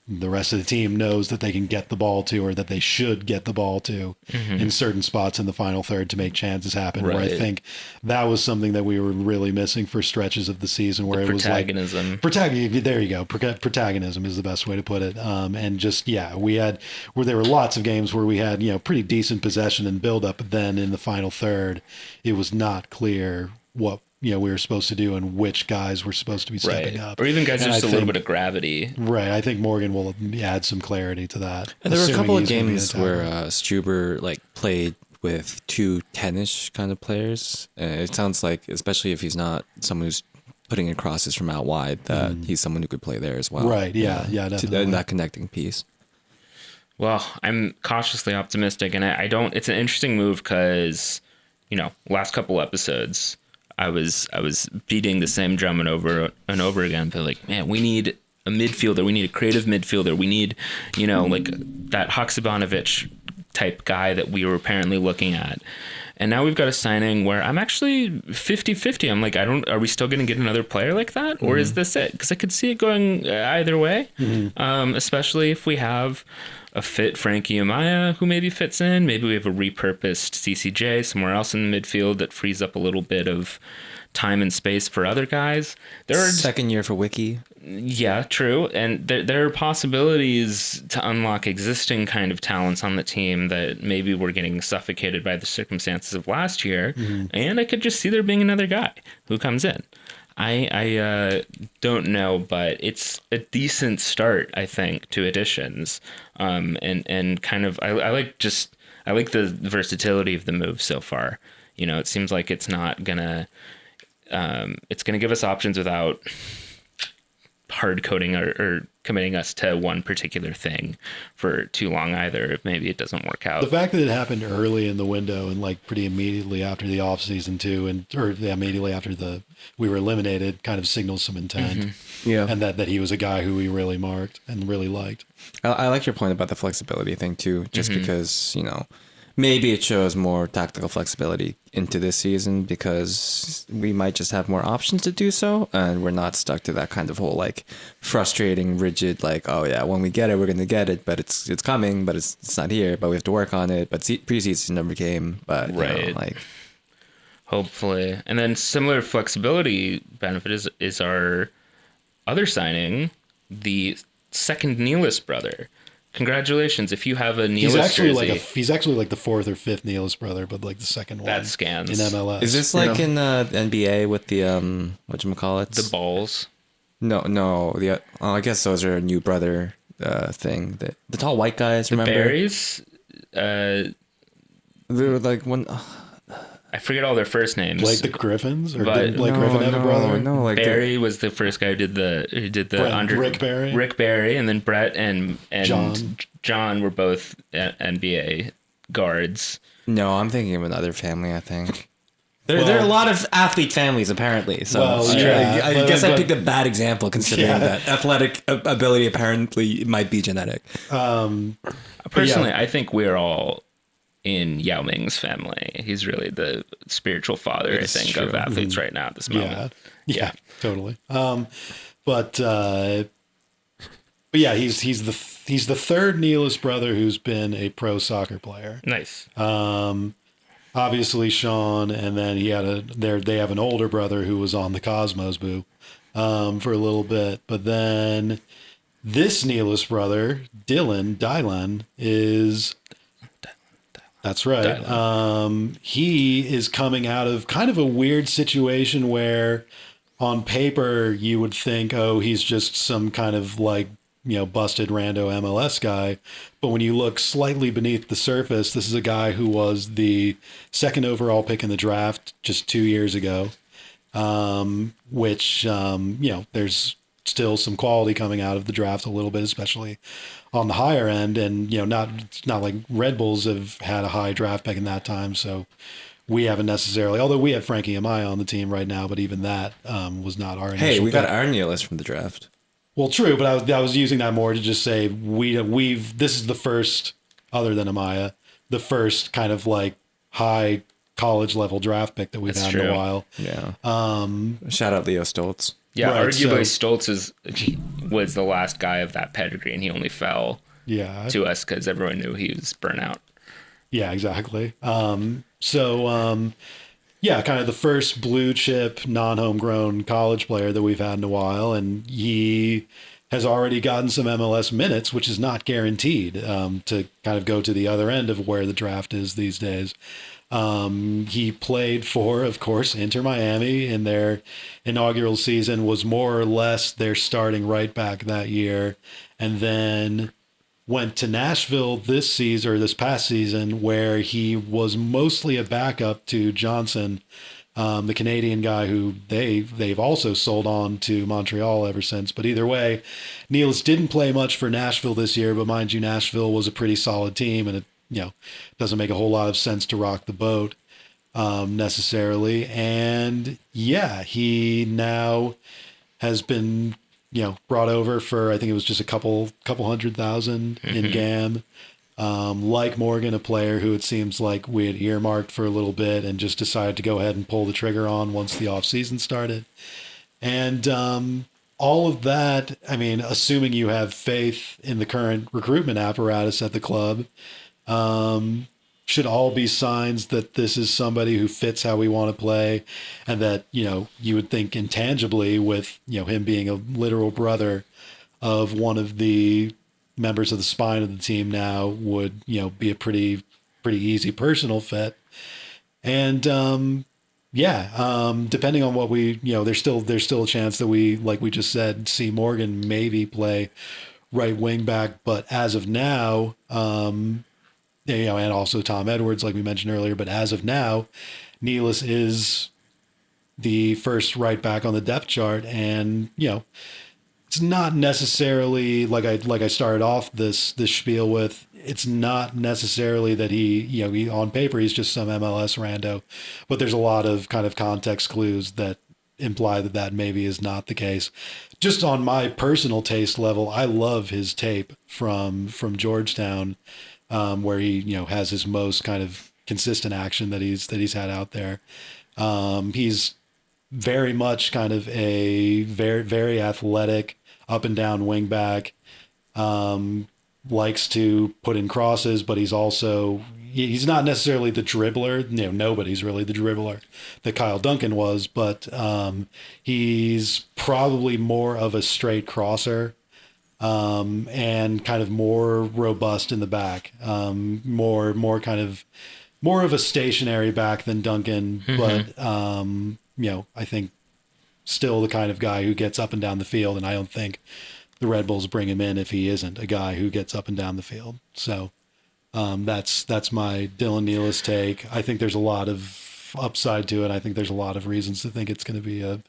the rest of the team knows that they can get the ball to, or that they should get the ball to in certain spots in the final third to make chances happen. Where I think that was something that we were really missing for stretches of the season, where it was like there you go. Protagonism is the best way to put it. And just, there were lots of games where we had, pretty decent possession and build up, but then in the final third, it was not clear what we were supposed to do and which guys were supposed to be stepping up. Or even guys just a little bit of gravity. Right. I think Morgan will add some clarity to that. And there were a couple of games where Struber played with 2 10-ish kind of players. It sounds like, especially if he's not someone who's putting in crosses from out wide, that he's someone who could play there as well. Right. Yeah. Definitely. That connecting piece. Well, I'm cautiously optimistic, and I don't. It's an interesting move because, last couple episodes, I was beating the same drum and over again. But like, man, we need a midfielder. We need a creative midfielder. We need, like that Haksabanovic type guy that we were apparently looking at. And now we've got a signing where I'm actually 50-50. I'm like, are we still going to get another player like that? Or is this it? Because I could see it going either way, especially if we have a fit Frankie Amaya who maybe fits in. Maybe we have a repurposed CCJ somewhere else in the midfield that frees up a little bit of time and space for other guys. There are second year for Wiki. Yeah, true. And there are possibilities to unlock existing kind of talents on the team that maybe we're getting suffocated by the circumstances of last year. And I could just see there being another guy who comes in. I don't know, but it's a decent start, I think, to additions. And kind of, I like the versatility of the move so far. It seems like it's not gonna, it's gonna give us options without hard coding or committing us to one particular thing for too long either, if maybe it doesn't work out. The fact that it happened early in the window and pretty immediately after the off season too, immediately after we were eliminated, kind of signals some intent. Yeah. And that he was a guy who we really marked and really liked. I like your point about the flexibility thing too, just because, maybe it shows more tactical flexibility into this season because we might just have more options to do so, and we're not stuck to that kind of whole frustrating, rigid, when we get it, we're going to get it, but it's coming, but it's not here, but we have to work on it. But preseason never came, but hopefully. And then similar flexibility benefit is our other signing, the second Nealis brother. Congratulations if you have a Nealis jersey. He's actually like the 4th or 5th Nealis brother, but the second one. That scans. In MLS. Is this in the NBA with the whatchamacallit? The balls? No. I guess those are a new brother thing. The tall white guys, remember? The berries? They're like one. I forget all their first names. Blake the Griffins, or But- did Blake Griffin have a brother? No, like Barry was the first guy who did Rick Barry? Rick Barry, and then Brett and John. John were both NBA guards. No, I'm thinking of another family. I think there are a lot of athlete families apparently. So Well, yeah, I guess I but- picked a bad example considering that athletic ability apparently might be genetic. Personally, I think we're all in Yao Ming's family. He's really the spiritual father, I think, of athletes right now at this moment. Yeah, totally. But yeah, he's the third Nealis brother who's been a pro soccer player. Nice. Obviously Sean, and then they have an older brother who was on the Cosmos Boo for a little bit. But then this Nealis brother, Dylan, is... That's right. He is coming out of kind of a weird situation where on paper you would think, oh, he's just some kind of like, busted rando MLS guy. But when you look slightly beneath the surface, this is a guy who was the second overall pick in the draft just 2 years ago, which, there's still some quality coming out of the draft a little bit, especially on the higher end. And, not like Red Bulls have had a high draft pick in that time. So we haven't necessarily, although we have Frankie Amaya on the team right now, but even that was not our initial Hey, we got pick. our Nealis from the draft. Well, true, but I was using that more to just say this is the first, other than Amaya, the first kind of like high college level draft pick that we've had in a while. Yeah. Shout out Leo Stoltz. Yeah, Right, arguably Stoltz was the last guy of that pedigree, and he only fell to us because everyone knew he was burnt out. Yeah, exactly. Kind of the first blue chip, non-homegrown college player that we've had in a while, and he has already gotten some MLS minutes, which is not guaranteed to kind of go to the other end of where the draft is these days. He played for, of course, Inter Miami in their inaugural season, was more or less their starting right back that year, and then went to Nashville this past season, where he was mostly a backup to Johnson, the Canadian guy who they've also sold on to Montreal ever since. But either way, Nealis didn't play much for Nashville this year, but mind you, Nashville was a pretty solid team, and it doesn't make a whole lot of sense to rock the boat necessarily. And yeah, he now has been brought over for, I think it was just a couple $100,000 in GAM. Like Morgan, a player who it seems like we had earmarked for a little bit and just decided to go ahead and pull the trigger on once the off season started. And all of that, I mean, assuming you have faith in the current recruitment apparatus at the club, should all be signs that this is somebody who fits how we want to play, and that, you would think intangibly with, him being a literal brother of one of the members of the spine of the team now would, be a pretty easy personal fit. And, depending on what we, there's still a chance that we, like we just said, see Morgan maybe play right wing back. But as of now, and also Tom Edwards, like we mentioned earlier, but as of now, Nealis is the first right back on the depth chart. And, it's not necessarily like I started off this spiel with, it's not necessarily that he on paper, he's just some MLS rando, but there's a lot of kind of context clues that imply that maybe is not the case. Just on my personal taste level, I love his tape from Georgetown, where he, has his most kind of consistent action that he's had out there. He's very much kind of a very, very athletic up and down wing back, likes to put in crosses, but he's not necessarily the dribbler. Nobody's really the dribbler that Kyle Duncan was, but he's probably more of a straight crosser, and kind of more robust in the back, more of a stationary back than Duncan, but I think still the kind of guy who gets up and down the field, and I don't think the Red Bulls bring him in if he isn't a guy who gets up and down the field. So That's my Dylan Nealis take. I think there's a lot of upside to it. I think there's a lot of reasons to think it's going to be a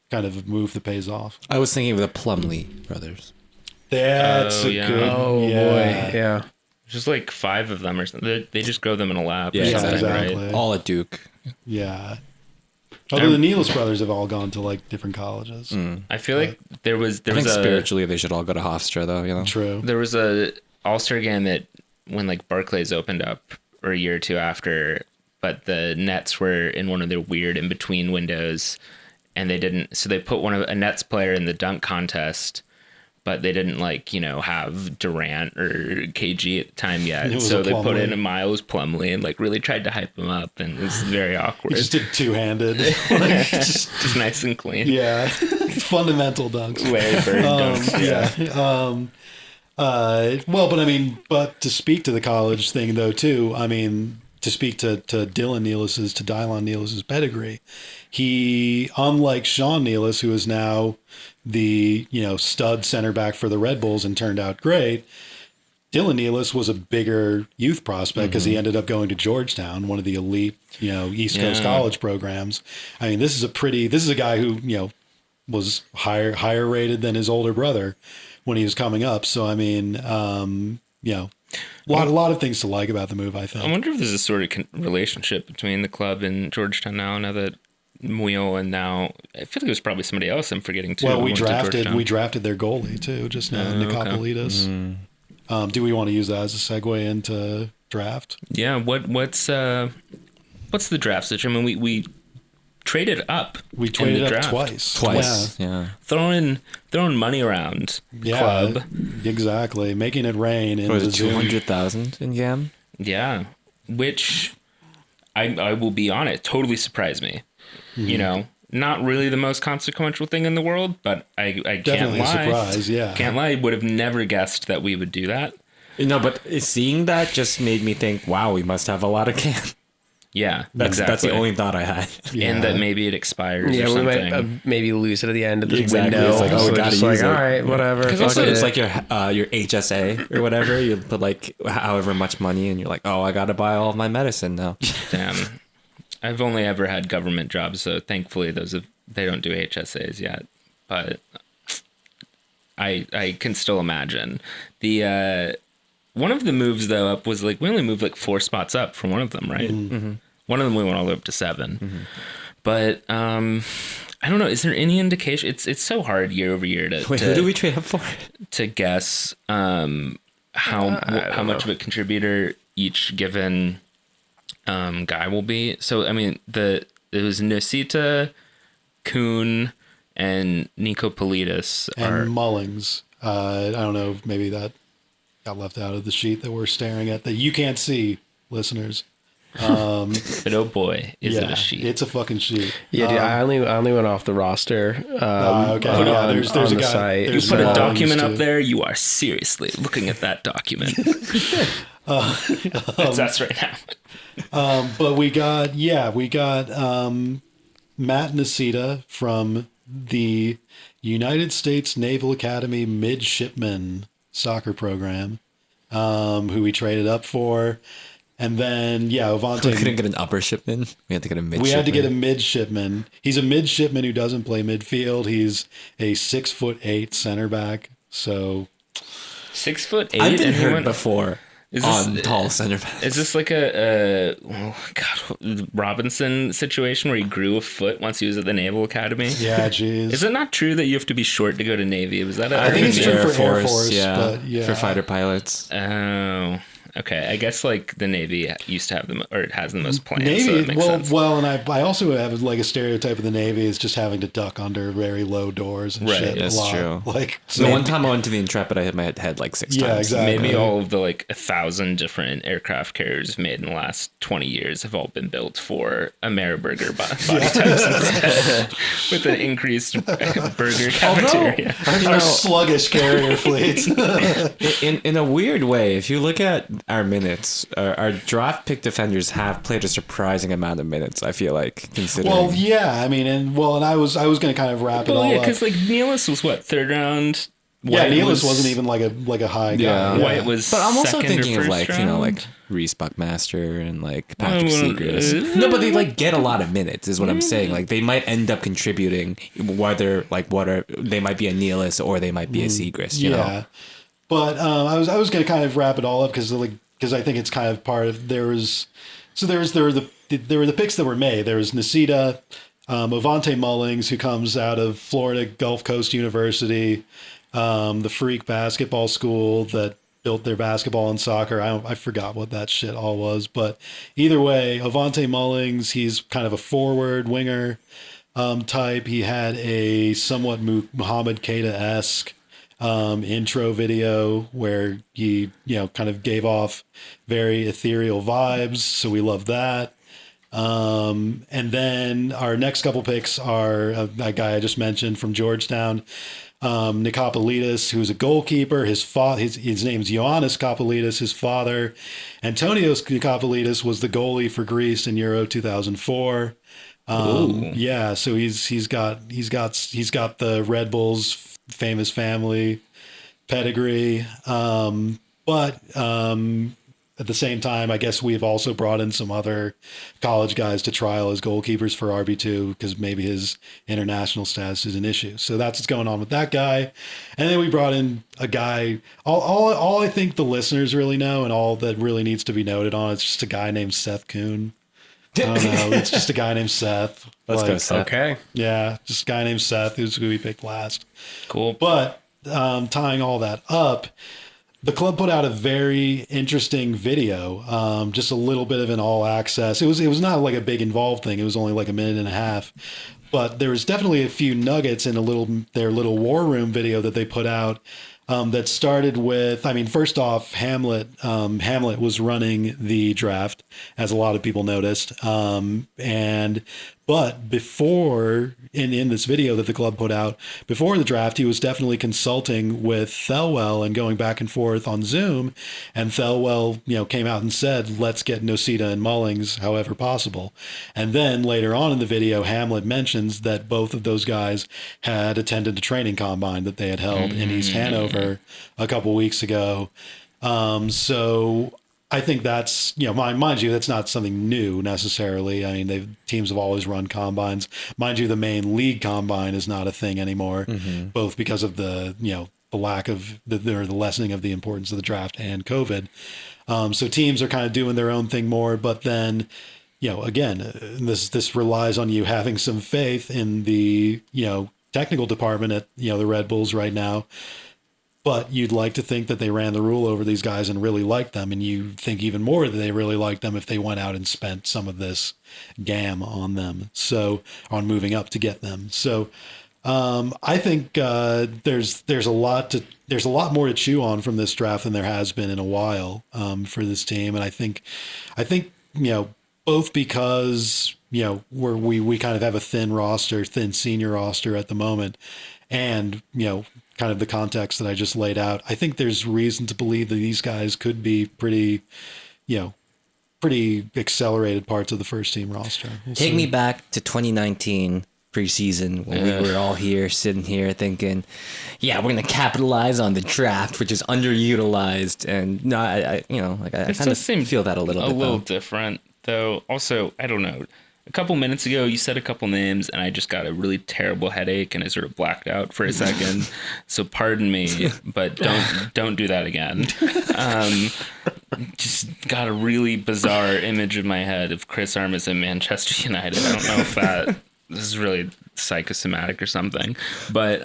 kind of a move that pays off. I was thinking of the Plumlee brothers. That's a good. Oh boy, yeah. Just like 5 of them or something. They just grow them in a lab. Yeah, or something, exactly. right? All at Duke. Yeah. Although the Nealis brothers have all gone to like different colleges. I feel like there was I think spiritually they should all go to Hofstra though. You know. True. There was a All-Star game that when like Barclays opened up, or a year or two after, but the Nets were in one of their weird in between windows, and they didn't. So they put a Nets player in the dunk contest, but they didn't have Durant or KG at the time yet. So they put in a Miles Plumlee and like really tried to hype him up, and it was very awkward. He just did two-handed, just nice and clean. Yeah, fundamental dunks. Larry Bird dunks. Yeah. Well, but I mean, to speak to the college thing though, too, I mean, to speak to Dylon Nealis's pedigree, he, unlike Sean Nealis, who is now the, stud center back for the Red Bulls and turned out great, Dylon Nealis was a bigger youth prospect because he ended up going to Georgetown, one of the elite, East Coast college programs. I mean, this is a guy who, was higher rated than his older brother when he was coming up. So, I mean, a lot of things to like about the move, I think. I wonder if there's a sort of relationship between the club and Georgetown now that Muyo and now I feel like there's probably somebody else I'm forgetting too. Well, we drafted their goalie too, just now, Nicopolitas. Okay. Do we want to use that as a segue into draft? Yeah. What's the draft situation? I mean, we traded up. We traded up twice. Yeah. Throwing money around the club. Exactly. Making it rain. For the 200,000 in GAM. Yeah. Which I will be on it. Totally surprised me. Mm-hmm. Not really the most consequential thing in the world, but I can't definitely lie. A surprise, yeah. Can't lie. Would have never guessed that we would do that. But seeing that just made me think, wow, we must have a lot of GAM. Yeah, that's the only thought I had. Yeah. And that maybe it expires or something. We might maybe lose it at the end of the window. It's like, we gotta use it. All right, whatever. Because also it's like your HSA or whatever. You put like however much money and you're like, oh, I got to buy all of my medicine now. Damn. I've only ever had government jobs, so thankfully they don't do HSAs yet. But I can still imagine. The one of the moves though up was like we only moved like 4 spots up from one of them, right? Mm-hmm. One of them we went all the way up to 7. Mm-hmm. But I don't know. Is there any indication? It's so hard year over year to who do we trade up for? To guess how much of a contributor each given guy will be. So I mean, it was Nosita, Kuhn, and Nicopolitas and Mullings. I don't know. Maybe that got left out of the sheet that we're staring at that you can't see, listeners. But oh boy, is it a sheet? It's a fucking sheet. Yeah, dude, I only went off the roster. Okay. There's a guy. Site. You put a document up there. You are seriously looking at that document. That's us right now. But we got Matt Nosita from the United States Naval Academy Midshipman soccer program, who we traded up for. And then, Ovante. We couldn't get an upper shipman. We had to get a midshipman. We had to get a midshipman. He's a midshipman who doesn't play midfield. He's a 6'8" center back. So 6'8". I've been hurt before on tall center backs. Is this like a Robinson situation where he grew a foot once he was at the Naval Academy? Yeah, jeez. Is it not true that you have to be short to go to Navy? Was that I think it's true for Air Force, yeah, but yeah. For fighter pilots. Oh. Okay, I guess like the Navy used to have them, or it has the most planes. Navy, so that makes sense. And I also have like a stereotype of the Navy is just having to duck under very low doors and shit. That's a lot. true. Like the one time I went to the Intrepid, I hit my head like 6 times. Yeah, exactly. Maybe all of the like 1,000 different aircraft carriers made in the last 20 years have all been built for Ameriburger body types instead, with an increased burger cafeteria. Our sluggish carrier fleet. In a weird way, if you look at our minutes, our draft pick defenders have played a surprising amount of minutes, I feel like, considering. Well, yeah, I mean, and I was going to kind of wrap it all up. Because like Nealis was what, 3rd round Nealis wasn't even like a high guy. Yeah. White was, but I'm also second or thinking of first like round? like Reese Buckmaster and like Patrick Seagrass. No, but they like get a lot of minutes, is what I'm saying. Like they might end up contributing, whether like they might be a Nealis or they might be a Seagrass. You know? But I was going to kind of wrap it all up because I think it's kind of part of there were the picks that were made. There was Nisita, Avante Mullings, who comes out of Florida Gulf Coast University, the freak basketball school that built their basketball and soccer. I forgot what that shit all was, but either way, Avante Mullings, he's kind of a forward winger type. He had a somewhat Muhammad Keita-esque intro video where he, kind of gave off very ethereal vibes. So we love that. And then our next couple picks are that guy I just mentioned from Georgetown, Nikopolidis, who's a goalkeeper. His name's Ioannis Kopolidis. His father, Antonios Nikopolidis, was the goalie for Greece in Euro 2004. So he's got the Red Bulls famous family pedigree. But at the same time, I guess we've also brought in some other college guys to trial as goalkeepers for RB2 because maybe his international status is an issue. So that's what's going on with that guy. And then we brought in a guy, all I think the listeners really know and all that really needs to be noted on, it's just a guy named Seth Kuhn. I don't know. It's just a guy named Seth. Let's go, Seth. Okay. Yeah, just a guy named Seth, who's who we picked last. Cool. But tying all that up, the club put out a very interesting video, just a little bit of an all access. It was not like a big involved thing. It was only like a minute and a half, but there was definitely a few nuggets in their little war room video that they put out. That started with, first off, Hamlet was running the draft, as a lot of people noticed. But before, in this video that the club put out, before the draft, he was definitely consulting with Thelwell and going back and forth on Zoom. And Thelwell, came out and said, let's get Nosita and Mullings however possible. And then later on in the video, Hamlet mentions that both of those guys had attended a training combine that they had held in East Hanover a couple weeks ago. So I think that's, mind you, that's not something new necessarily. Teams have always run combines. Mind you, the main league combine is not a thing anymore, both because of the lack of the lessening of the importance of the draft and COVID. So teams are kind of doing their own thing more, but then, again, this relies on you having some faith in the, technical department at, the Red Bulls right now. But you'd like to think that they ran the rule over these guys and really liked them. And you think even more that they really liked them if they went out and spent some of this gam on them. So on moving up to get them. So I think there's a lot more to chew on from this draft than there has been in a while for this team. And I think both because we kind of have a thin senior roster at the moment, and kind of the context that I just laid out, I think there's reason to believe that these guys could be pretty accelerated parts of the first team roster. Take me back to 2019 preseason when we were all here, sitting here thinking, we're going to capitalize on the draft, which is underutilized. And no, I kind of feel that a little bit. A little different, though. Also, I don't know. A couple minutes ago, you said a couple names, and I just got a really terrible headache, and I sort of blacked out for a second. So pardon me, but don't do that again. Just got a really bizarre image in my head of Chris Armas in Manchester United. I don't know if this is really psychosomatic or something, but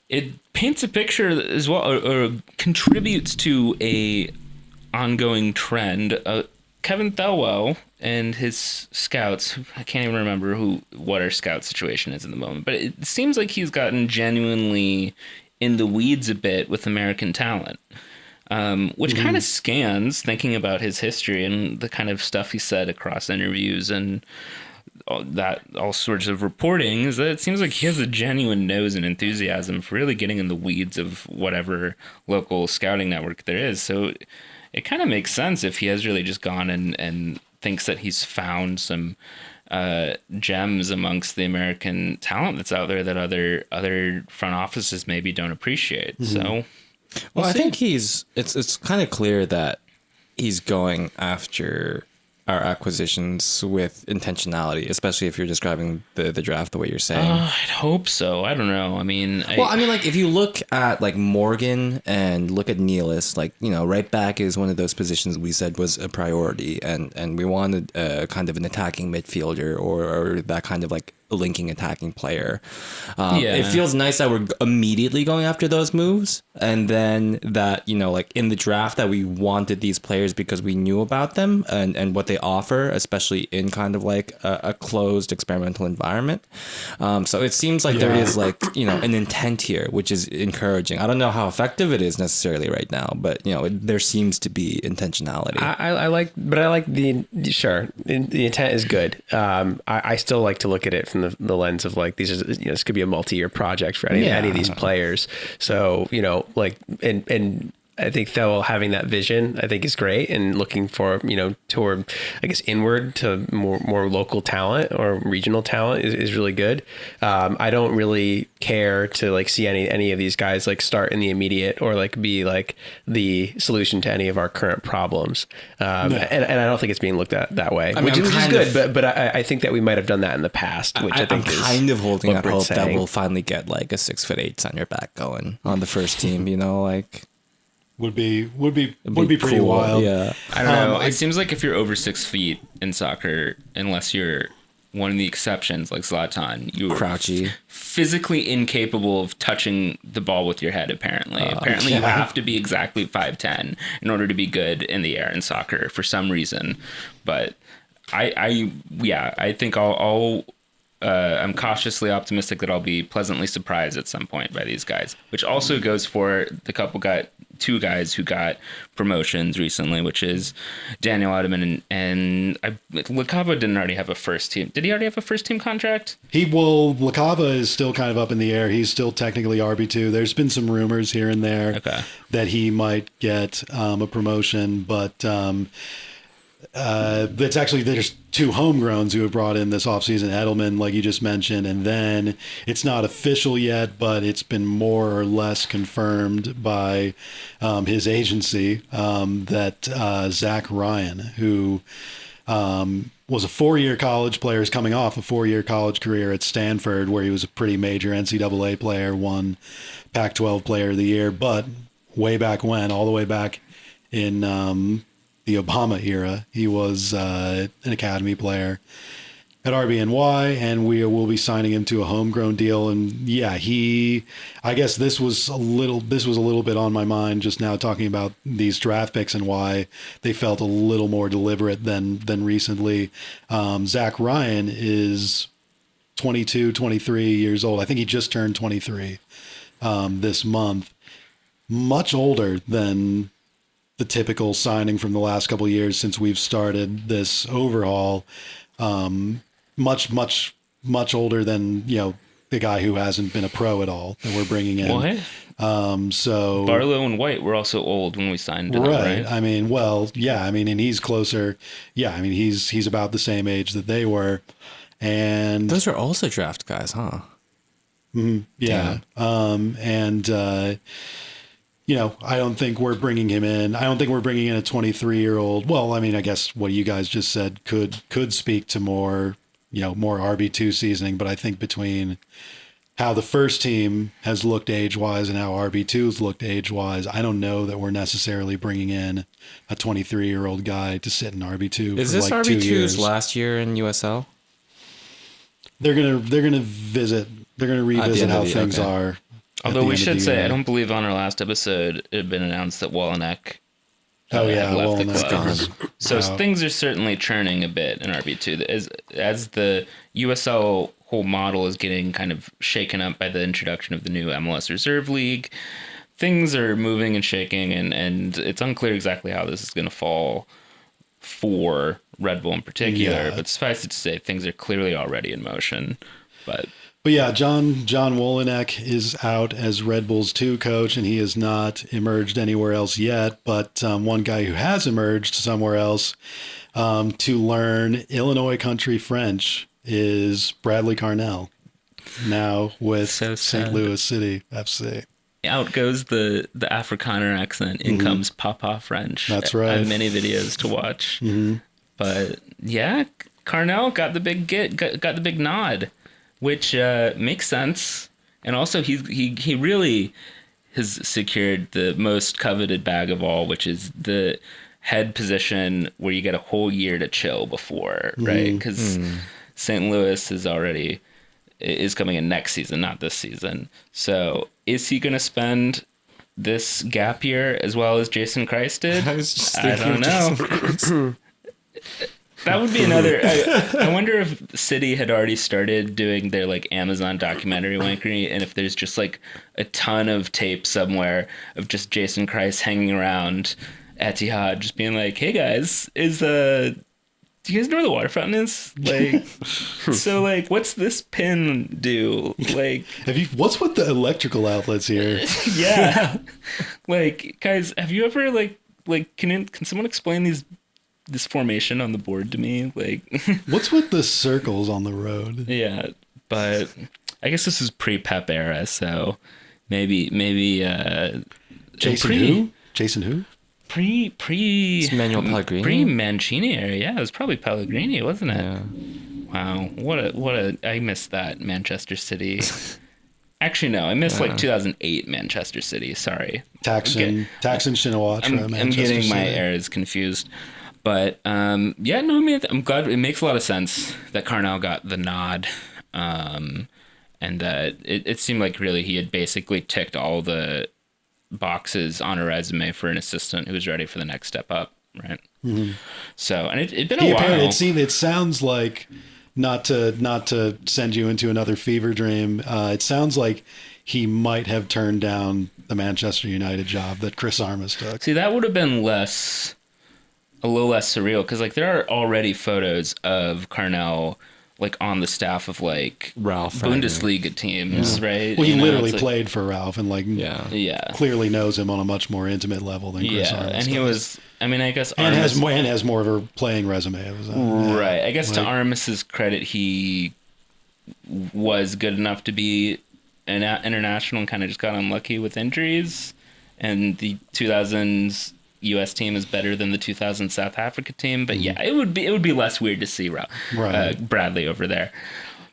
it paints a picture as well, or contributes to a ongoing trend. Kevin Thelwell and his scouts, I can't even remember what our scout situation is at the moment, but it seems like he's gotten genuinely in the weeds a bit with American talent, which kind of scans thinking about his history and the kind of stuff he said across interviews and all sorts of reporting, is that it seems like he has a genuine nose and enthusiasm for really getting in the weeds of whatever local scouting network there is. So it kind of makes sense if he has really just gone and thinks that he's found some gems amongst the American talent that's out there that other front offices maybe don't appreciate. Mm-hmm. So, well, I think it's kind of clear that he's going after our acquisitions with intentionality, especially if you're describing the draft the way you're saying. I'd hope so. I don't know. I mean, like if you look at like Morgan and look at Nealis, like, you know, right back is one of those positions we said was a priority, and we wanted kind of an attacking midfielder or that kind of like linking attacking player. It feels nice that we're immediately going after those moves, and then that, you know, like in the draft that we wanted these players because we knew about them and what they offer, especially in kind of like a closed experimental environment. So it seems like there is like, you know, an intent here, which is encouraging. I don't know how effective it is necessarily right now, but, you know, there seems to be intentionality. I like the intent is good. I still like to look at it from the lens of like, this could be a multi-year project for any of these players. So, you know, like, and I think Thel having that vision, I think is great, and looking for, you know, toward, I guess, inward to more local talent or regional talent is really good. I don't really care to like see any of these guys like start in the immediate or like be like the solution to any of our current problems. And I don't think it's being looked at that way, which is good. But I think that we might have done that in the past, which I think I'm kind of holding out hope that we'll finally get like a 6'8" center back going on the first team. You know, like. Would be pretty cool. Wild. Yeah. I don't know. It seems like if you're over 6 feet in soccer, unless you're one of the exceptions like Zlatan, you're crouchy, physically incapable of touching the ball with your head. Apparently, you have to be exactly 5'10" in order to be good in the air in soccer for some reason. But I think I'm cautiously optimistic that I'll be pleasantly surprised at some point by these guys, which also goes for the two guys who got promotions recently, which is Daniel Edelman and Lacava didn't already have a first team. Did he already have a first team contract? Lacava is still kind of up in the air. He's still technically RB2. There's been some rumors here and there that he might get a promotion, but it's actually, there's two homegrowns who have brought in this offseason, Edelman, like you just mentioned, and then it's not official yet, but it's been more or less confirmed by his agency that Zach Ryan, who was a 4-year college player, is coming off a 4-year college career at Stanford, where he was a pretty major NCAA player, won Pac-12 Player of the Year, but way back when, all the way back in the Obama era, he was an academy player at RBNY, and we will be signing him to a homegrown deal. And I guess this was a little bit on my mind just now, talking about these draft picks and why they felt a little more deliberate than recently. Zach Ryan is 22, 23 years old. I think he just turned 23 this month. Much older than the typical signing from the last couple of years since we've started this overhaul. Much older than, you know, the guy who hasn't been a pro at all that we're bringing in. What? So Barlow and White were also old when we signed them, right? I mean, and he's closer. Yeah, I mean, he's about the same age that they were. And those are also draft guys, huh? Mm-hmm, yeah. You know, I don't think we're bringing him in. I don't think we're bringing in a 23-year-old. Well, I mean, I guess what you guys just said could speak to more RB2 seasoning. But I think between how the first team has looked age-wise and how RB2's looked age-wise, I don't know that we're necessarily bringing in a 23-year-old guy to sit in RB2 Is for this like 2 RB2's years. last year in USL? They're gonna revisit how things are. Although we should say, I don't believe on our last episode it had been announced that Wallneck left the club. So things are certainly churning a bit in RB2. As the USL whole model is getting kind of shaken up by the introduction of the new MLS Reserve League, things are moving and shaking, and it's unclear exactly how this is going to fall for Red Bull in particular. Yeah. But suffice it to say, things are clearly already in motion. But But yeah, John Wolynek is out as Red Bull's 2 coach, and he has not emerged anywhere else yet. But one guy who has emerged somewhere else to learn Illinois country French is Bradley Carnell, now with St. Louis City FC. Out goes the Afrikaner accent. In comes Papa French. That's right. I have many videos to watch. But yeah, Carnell got the big nod, which makes sense. And also he really has secured the most coveted bag of all, which is the head position where you get a whole year to chill before, right? Because St. Louis is coming in next season, not this season. So is he going to spend this gap year as well as Jason Christ did? I don't know. That would be another. I wonder if City had already started doing their like Amazon documentary wankery, and if there's just like a ton of tape somewhere of just Jason Christ hanging around Etihad, just being like, "Hey guys, do you guys know where the water fountain is? Like, so like, what's this pin do? Like, what's with the electrical outlets here? Yeah. Like, guys, have you ever like, can someone explain this formation on the board to me? Like, what's with the circles on the road? Yeah. But I guess this is pre-Pep era. So maybe, Jason who? It's Manuel Pellegrini. Pre-Mancini era, yeah, it was probably Pellegrini, wasn't it? Yeah. Wow, what a! I missed that Manchester City. Actually, no, I missed like 2008 Manchester City. Sorry, Taxon Shinawatra. I'm getting my eras confused, but yeah, no, I mean, I'm glad it makes a lot of sense that Carnell got the nod, and it seemed like really he had basically ticked all the boxes on a resume for an assistant who was ready for the next step up, right? So, and it'd been a while. It sounds like, not to send you into another fever dream, it sounds like he might have turned down the Manchester United job that Chris Armas took. See, that would have been a little less surreal, because like there are already photos of Carnell like on the staff of like Ralph Bundesliga teams, right? Well, he literally played for Ralph and like yeah, clearly knows him on a much more intimate level than Chris Armas and does. he was. I mean, I guess and Armas has more of a playing resume of his own. Right. I guess to Armas's credit, he was good enough to be an international and kind of just got unlucky with injuries. And the 2000s U.S. team is better than the 2000 South Africa team, but yeah, it would be less weird to see Bradley over there.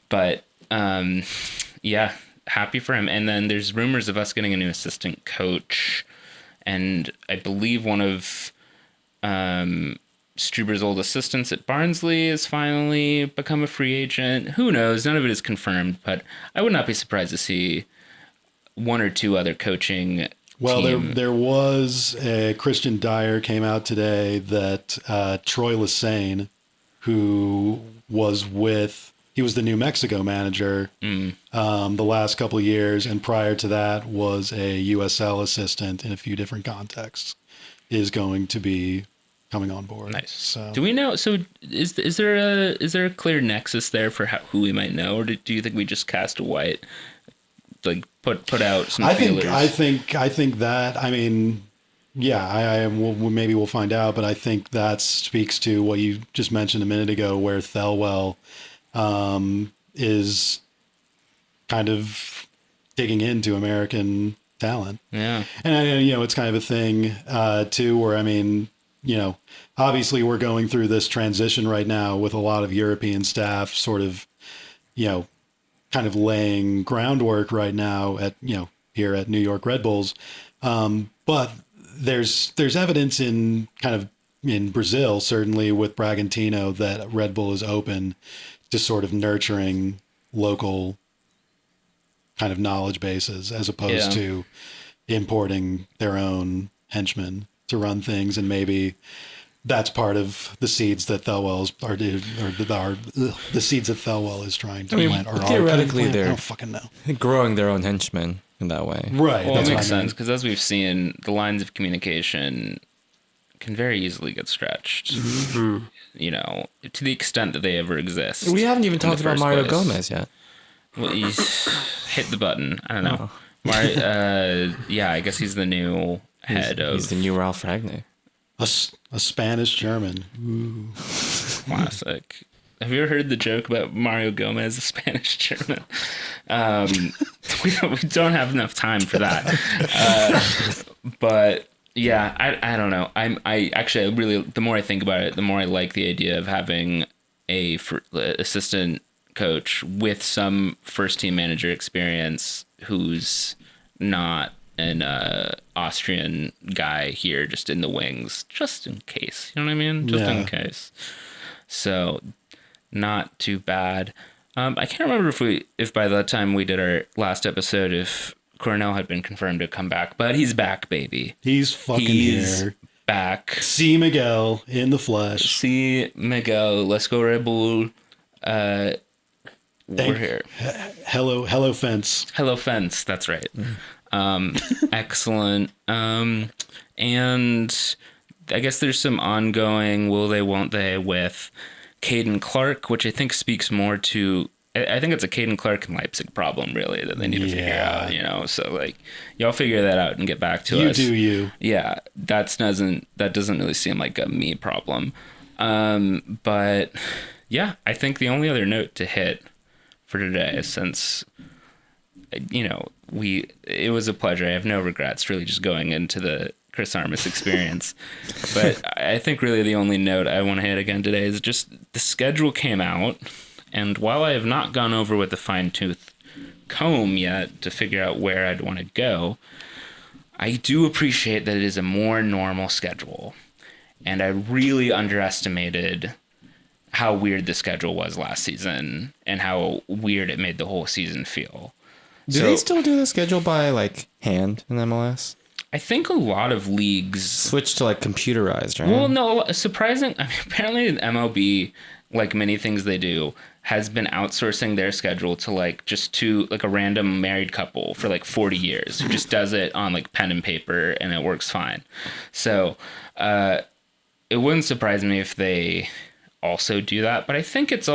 But yeah, happy for him. And then there's rumors of us getting a new assistant coach, and I believe one of Struber's old assistants at Barnsley has finally become a free agent. Who knows? None of it is confirmed, but I would not be surprised to see one or two other coaching. Well, there was Christian Dyer came out today that Troy Lesane, who was he was the New Mexico manager the last couple of years, and prior to that was a USL assistant in a few different contexts, is going to be coming on board. Nice. So, do we know? So is there a clear nexus there for who we might know, or do you think we just cast a white? Like put out some feelers. I think that, I mean, yeah, maybe we'll find out, but I think that speaks to what you just mentioned a minute ago, where Thelwell is kind of digging into American talent. Yeah. And it's kind of a thing too, where, I mean, obviously we're going through this transition right now with a lot of European staff sort of, kind of laying groundwork right now at, here at New York Red Bulls. But there's evidence in Brazil, certainly with Bragantino, that Red Bull is open to sort of nurturing local kind of knowledge bases as opposed to importing their own henchmen to run things. And maybe that's part of the seeds that Thelwell is trying to plant. Or theoretically, I don't fucking know. Growing their own henchmen in that way, right? Well, it makes sense, because as we've seen, the lines of communication can very easily get stretched. To the extent that they ever exist. We haven't even talked about Mario Gomez yet. Well, he's hit the button. I don't know. Yeah, I guess he's the new head of. He's the new Ralph Ragnar. A Spanish German. Classic. Have you ever heard the joke about Mario Gomez, a Spanish German? We don't have enough time for that. But yeah, I don't know. I actually really, the more I think about it, the more I like the idea of having a assistant coach with some first team manager experience who's not an Austrian guy here just in the wings, just in case. You know what I mean? Just in case. So not too bad. I can't remember if by the time we did our last episode, if Coronel had been confirmed to come back, but he's back, baby. He's here. Back. See Miguel in the flesh. See Miguel. Let's go Red Bull. We're here. Hello fence. Hello fence. That's right. Excellent. And I guess there's some ongoing will they, won't they with Caden Clark, which I think speaks more to, I think it's a Caden Clark and Leipzig problem, really, that they need to figure out, you know? So, like, y'all figure that out and get back to us. You do you. Yeah, that doesn't really seem like a me problem. But, yeah, I think the only other note to hit for today, since, you know, it was a pleasure. I have no regrets really just going into the Chris Armas experience. But I think really the only note I want to hit again today is just the schedule came out. And while I have not gone over with a fine-tooth comb yet to figure out where I'd want to go, I do appreciate that it is a more normal schedule. And I really underestimated how weird the schedule was last season and how weird it made the whole season feel. Do they still do the schedule by, like, hand in MLS? I think a lot of leagues switch to, like, computerized, right? Well, no, surprising. I mean, apparently MLB, like many things they do, has been outsourcing their schedule to like a random married couple for like 40 years who just does it on like pen and paper and it works fine. So it wouldn't surprise me if they also do that. But I think it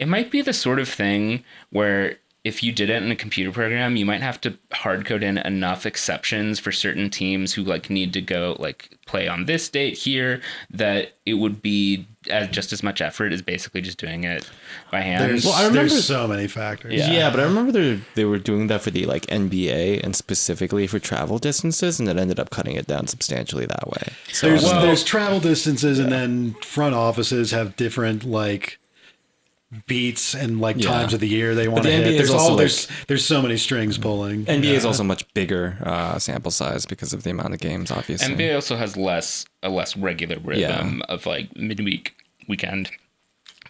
might be the sort of thing where if you did it in a computer program, you might have to hard code in enough exceptions for certain teams who like need to go like play on this date here that it would be just as much effort as basically just doing it by hand. There's so many factors. Yeah, but I remember they were doing that for the like NBA and specifically for travel distances, and it ended up cutting it down substantially that way. So there's travel distances, and then front offices have different like beats and like times of the year they want to hit. There's so many strings pulling. NBA is also much bigger sample size because of the amount of games, obviously. NBA also has a less regular rhythm of like midweek, weekend.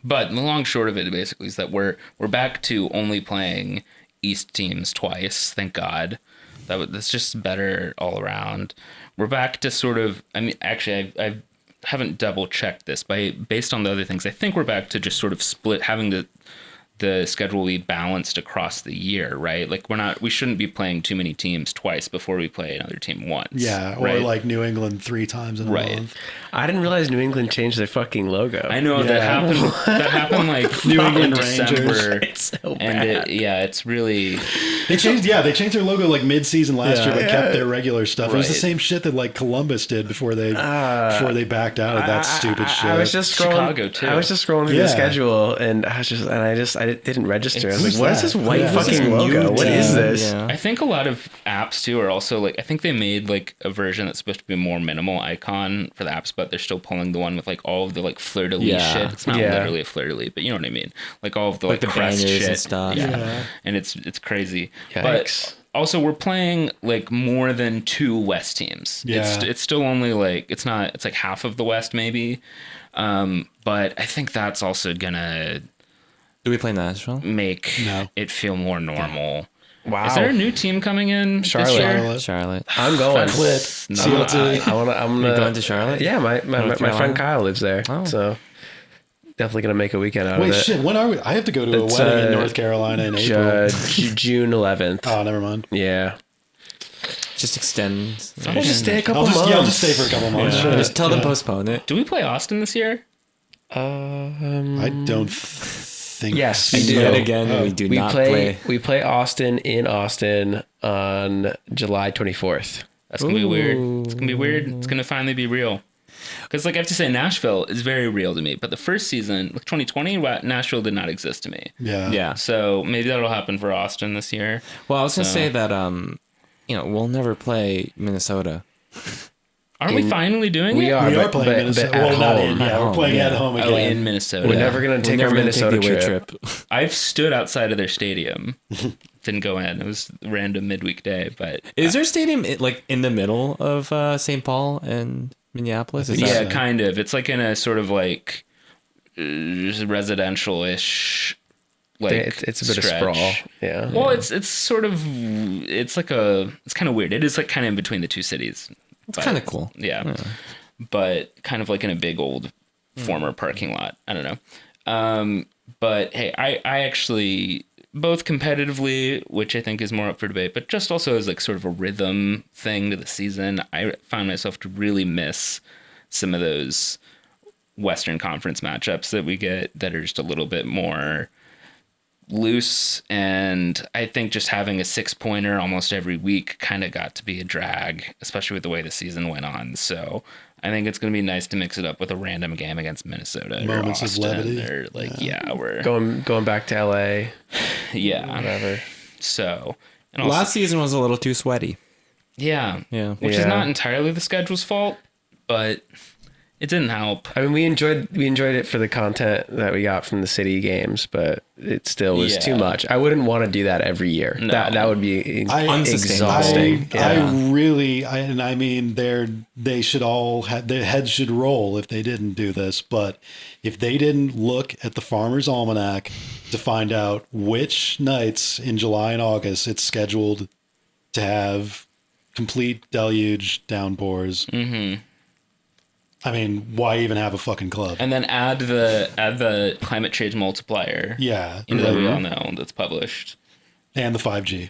But the long short of it basically is that we're back to only playing East teams twice. Thank God. That's just better all around. We're back to sort of. I mean, actually, I haven't double checked this, based on the other things. I think we're back to just sort of having the schedule be balanced across the year, right? Like we shouldn't be playing too many teams twice before we play another team once. Yeah, or right? like New England 3 times in a month. I didn't realize New England changed their fucking logo. I know that happened. That happened like New England December. It's so bad. And it's really they changed their logo like mid-season last year, but kept their regular stuff. It was the same shit that like Columbus did before they backed out of that stupid shit. I was just scrolling. Chicago too. I was just scrolling through the schedule, and I didn't register. I was like, "What is this white fucking logo? What is this?" Yeah. I think a lot of apps too are also like. I think they made like a version that's supposed to be a more minimal icon for the apps, but they're still pulling the one with like all of the like fleur-de-lis shit. It's not literally a fleur-de-lis, but you know what I mean. Like all of the like the crest banners shit and stuff. Yeah. And it's crazy. Yikes. But also we're playing like more than 2 West teams. Yeah. It's still only like it's like half of the West maybe. But I think that's also gonna. Do we play Nashville? Make it feel more normal. Wow. Is there a new team coming in? Charlotte. I'm going. I'm going to Charlotte? Yeah, my friend Kyle lives there. Oh. So definitely going to make a weekend out of it. Wait, shit. When are we? I have to go to a wedding in North Carolina in April. June 11th. Oh, never mind. Yeah. Just extend. I'll just stay a couple months. Yeah, I'll just stay for a couple months. Yeah. Just tell them postpone it. Do we play Austin this year? I don't think. Yes, And we do. yet again, we do not play. We play Austin in Austin on July 24th. That's gonna be weird. It's gonna be weird. It's gonna finally be real. Because like I have to say, Nashville is very real to me. But the first season, like 2020, Nashville did not exist to me. Yeah. So maybe that'll happen for Austin this year. Well, I was gonna say that we'll never play Minnesota. Are we finally doing it? We are playing Minnesota. at Not home. in, we're playing at home again. Oh, in Minnesota. We're never going to take our Minnesota trip. I've stood outside of their stadium. Didn't go in. It was a random midweek day. But is their stadium like in the middle of St. Paul and Minneapolis? Yeah, kind of. It's like in a sort of like residential-ish. Like it's a bit of sprawl. Yeah. Well, it's sort of it's kind of weird. It is like kind of in between the two cities. It's kind of cool. Yeah. But kind of like in a big old former parking lot. I don't know. But hey, I actually, both competitively, which I think is more up for debate, but just also as like sort of a rhythm thing to the season, I found myself to really miss some of those Western Conference matchups that we get that are just a little bit more loose, and I think just having a 6-pointer almost every week kind of got to be a drag, especially with the way the season went on. So I think it's going to be nice to mix it up with a random game against Minnesota Moments or Austin, of levity. or like we're going back to LA. Yeah, Whatever. So and also, Last season was a little too sweaty. yeah, which is not entirely the schedule's fault, but it didn't help. I mean, we enjoyed it for the content that we got from the city games, but it still was too much. I wouldn't want to do that every year. No. That would be unsustainable. exhausting. I mean, they should all have, their heads should roll if they didn't do this. But if they didn't look at the Farmer's Almanac to find out which nights in July and August it's scheduled to have complete deluge downpours. Mm-hmm. I mean, why even have a fucking club? And then add the climate change multiplier. Yeah. That we all know that's published. And the 5G.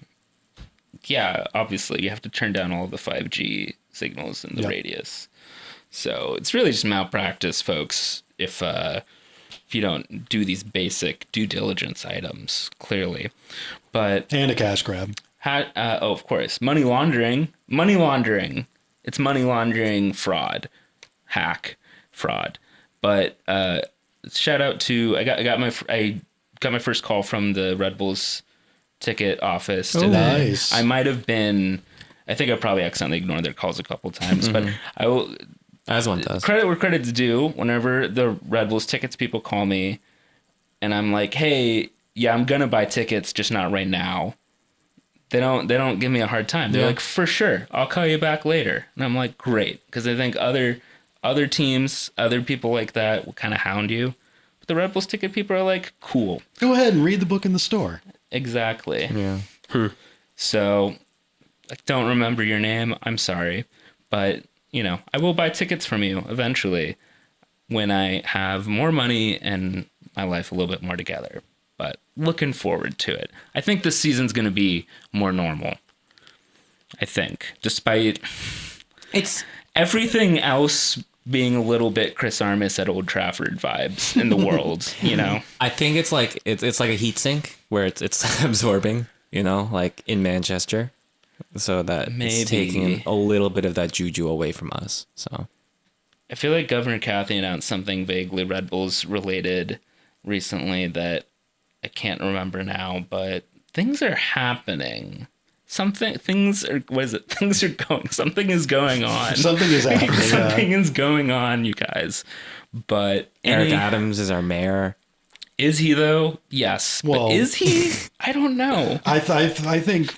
Yeah, obviously you have to turn down all of the 5G signals in the radius. So it's really just malpractice, folks, if you don't do these basic due diligence items, clearly. But And a cash grab. Of course. Money laundering. It's money laundering fraud. Hack fraud. But shout out to I got my first call from the Red Bulls ticket office today. Nice. I might have been, I think I probably accidentally ignored their calls a couple times, but I will, as one does, credit where credit's due. Whenever the Red Bulls tickets people call me and I'm like, hey, yeah, I'm gonna buy tickets, just not right now. They don't give me a hard time. They're like, for sure, I'll call you back later. And I'm like, great, because I think other teams, other people like that will kind of hound you. But the Red Bulls ticket people are like, cool. Go ahead and read the book in the store. Exactly. Yeah. So I don't remember your name. I'm sorry. But, I will buy tickets from you eventually when I have more money and my life a little bit more together. But looking forward to it. I think this season's going to be more normal. I think. Despite everything else being a little bit Chris Armas at Old Trafford vibes in the world, I think it's like a heat sink where it's absorbing, like in Manchester, so that it's taking a little bit of that juju away from us. So I feel like Governor Cathy announced something vaguely Red Bulls related recently that I can't remember now, but things are happening. Something is going on. Something is happening. Something is going on, you guys. But Eric Adams is our mayor. Is he though? Yes. Well, but is he? I don't know. I think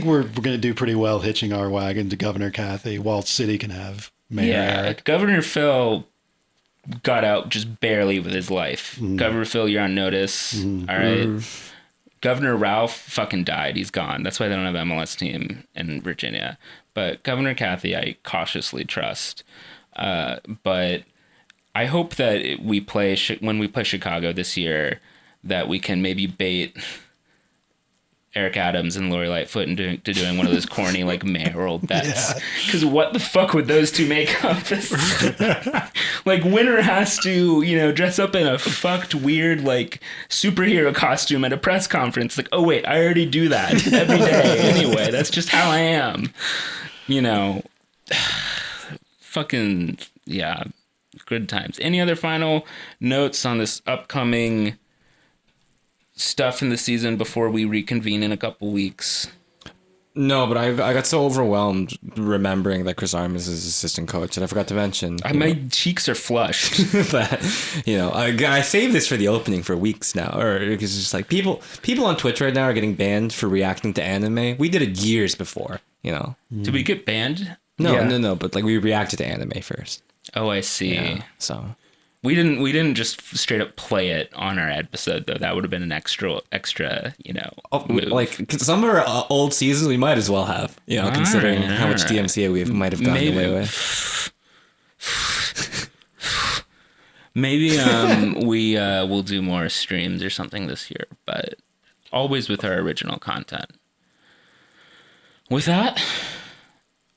we're going to do pretty well hitching our wagon to Governor Cathy, while City can have Mayor Eric. Governor Phil got out just barely with his life. Governor Phil, you're on notice. All right. Governor Ralph fucking died. He's gone. That's why they don't have MLS team in Virginia. But Governor Cathy, I cautiously trust. But I hope that when we play Chicago this year, that we can maybe bait Eric Adams and Lori Lightfoot and doing one of those corny like mayoral bets. Because what the fuck would those two make up? Like winner has to, you know, dress up in a fucked weird like superhero costume at a press conference. Like, oh wait, I already do that every day anyway. That's just how I am. You know, fucking yeah, good times. Any other final notes on this upcoming stuff in the season before we reconvene in a couple weeks? No, but I got so overwhelmed remembering that Chris Armas is assistant coach, and I forgot to mention. My cheeks are flushed. That, you know, I saved this for the opening for weeks now, or because it's just like people on Twitch right now are getting banned for reacting to anime. We did it years before, you know. Did we get banned? No, but like we reacted to anime first. Oh, I see. Yeah, so. We didn't just straight up play it on our episode though. That would have been an extra, you know. Move. Like some of our old seasons, we might as well have, you know, considering how much DMCA we might have gotten away with. Maybe we will do more streams or something this year, but always with our original content. With that,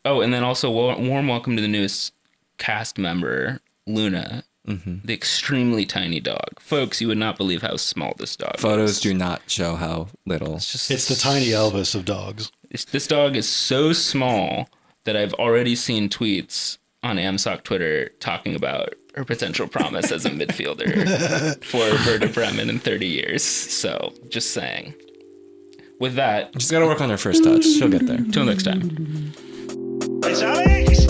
oh, and then also warm welcome to the newest cast member, Luna. Mm-hmm. The extremely tiny dog. Folks, you would not believe how small this dog is. Photos do not show how little. It's the tiny Elvis of dogs. This dog is so small that I've already seen tweets on AMSOC Twitter talking about her potential promise as a midfielder for Werder Bremen in 30 years. So, just saying. With that... She's got to work on her first touch. She'll get there. Till next time. It's Alex!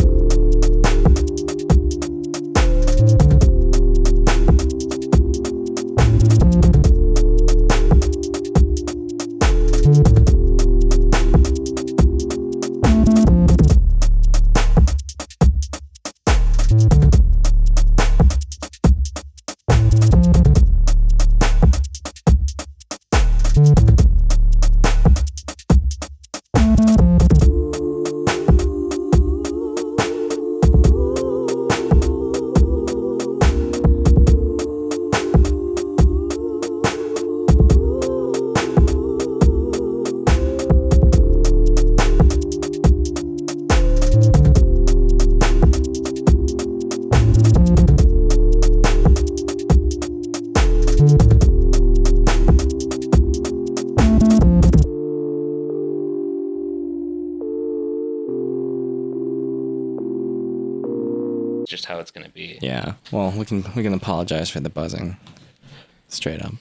Just how it's going to be. Yeah. Well, we can apologize for the buzzing. Straight up.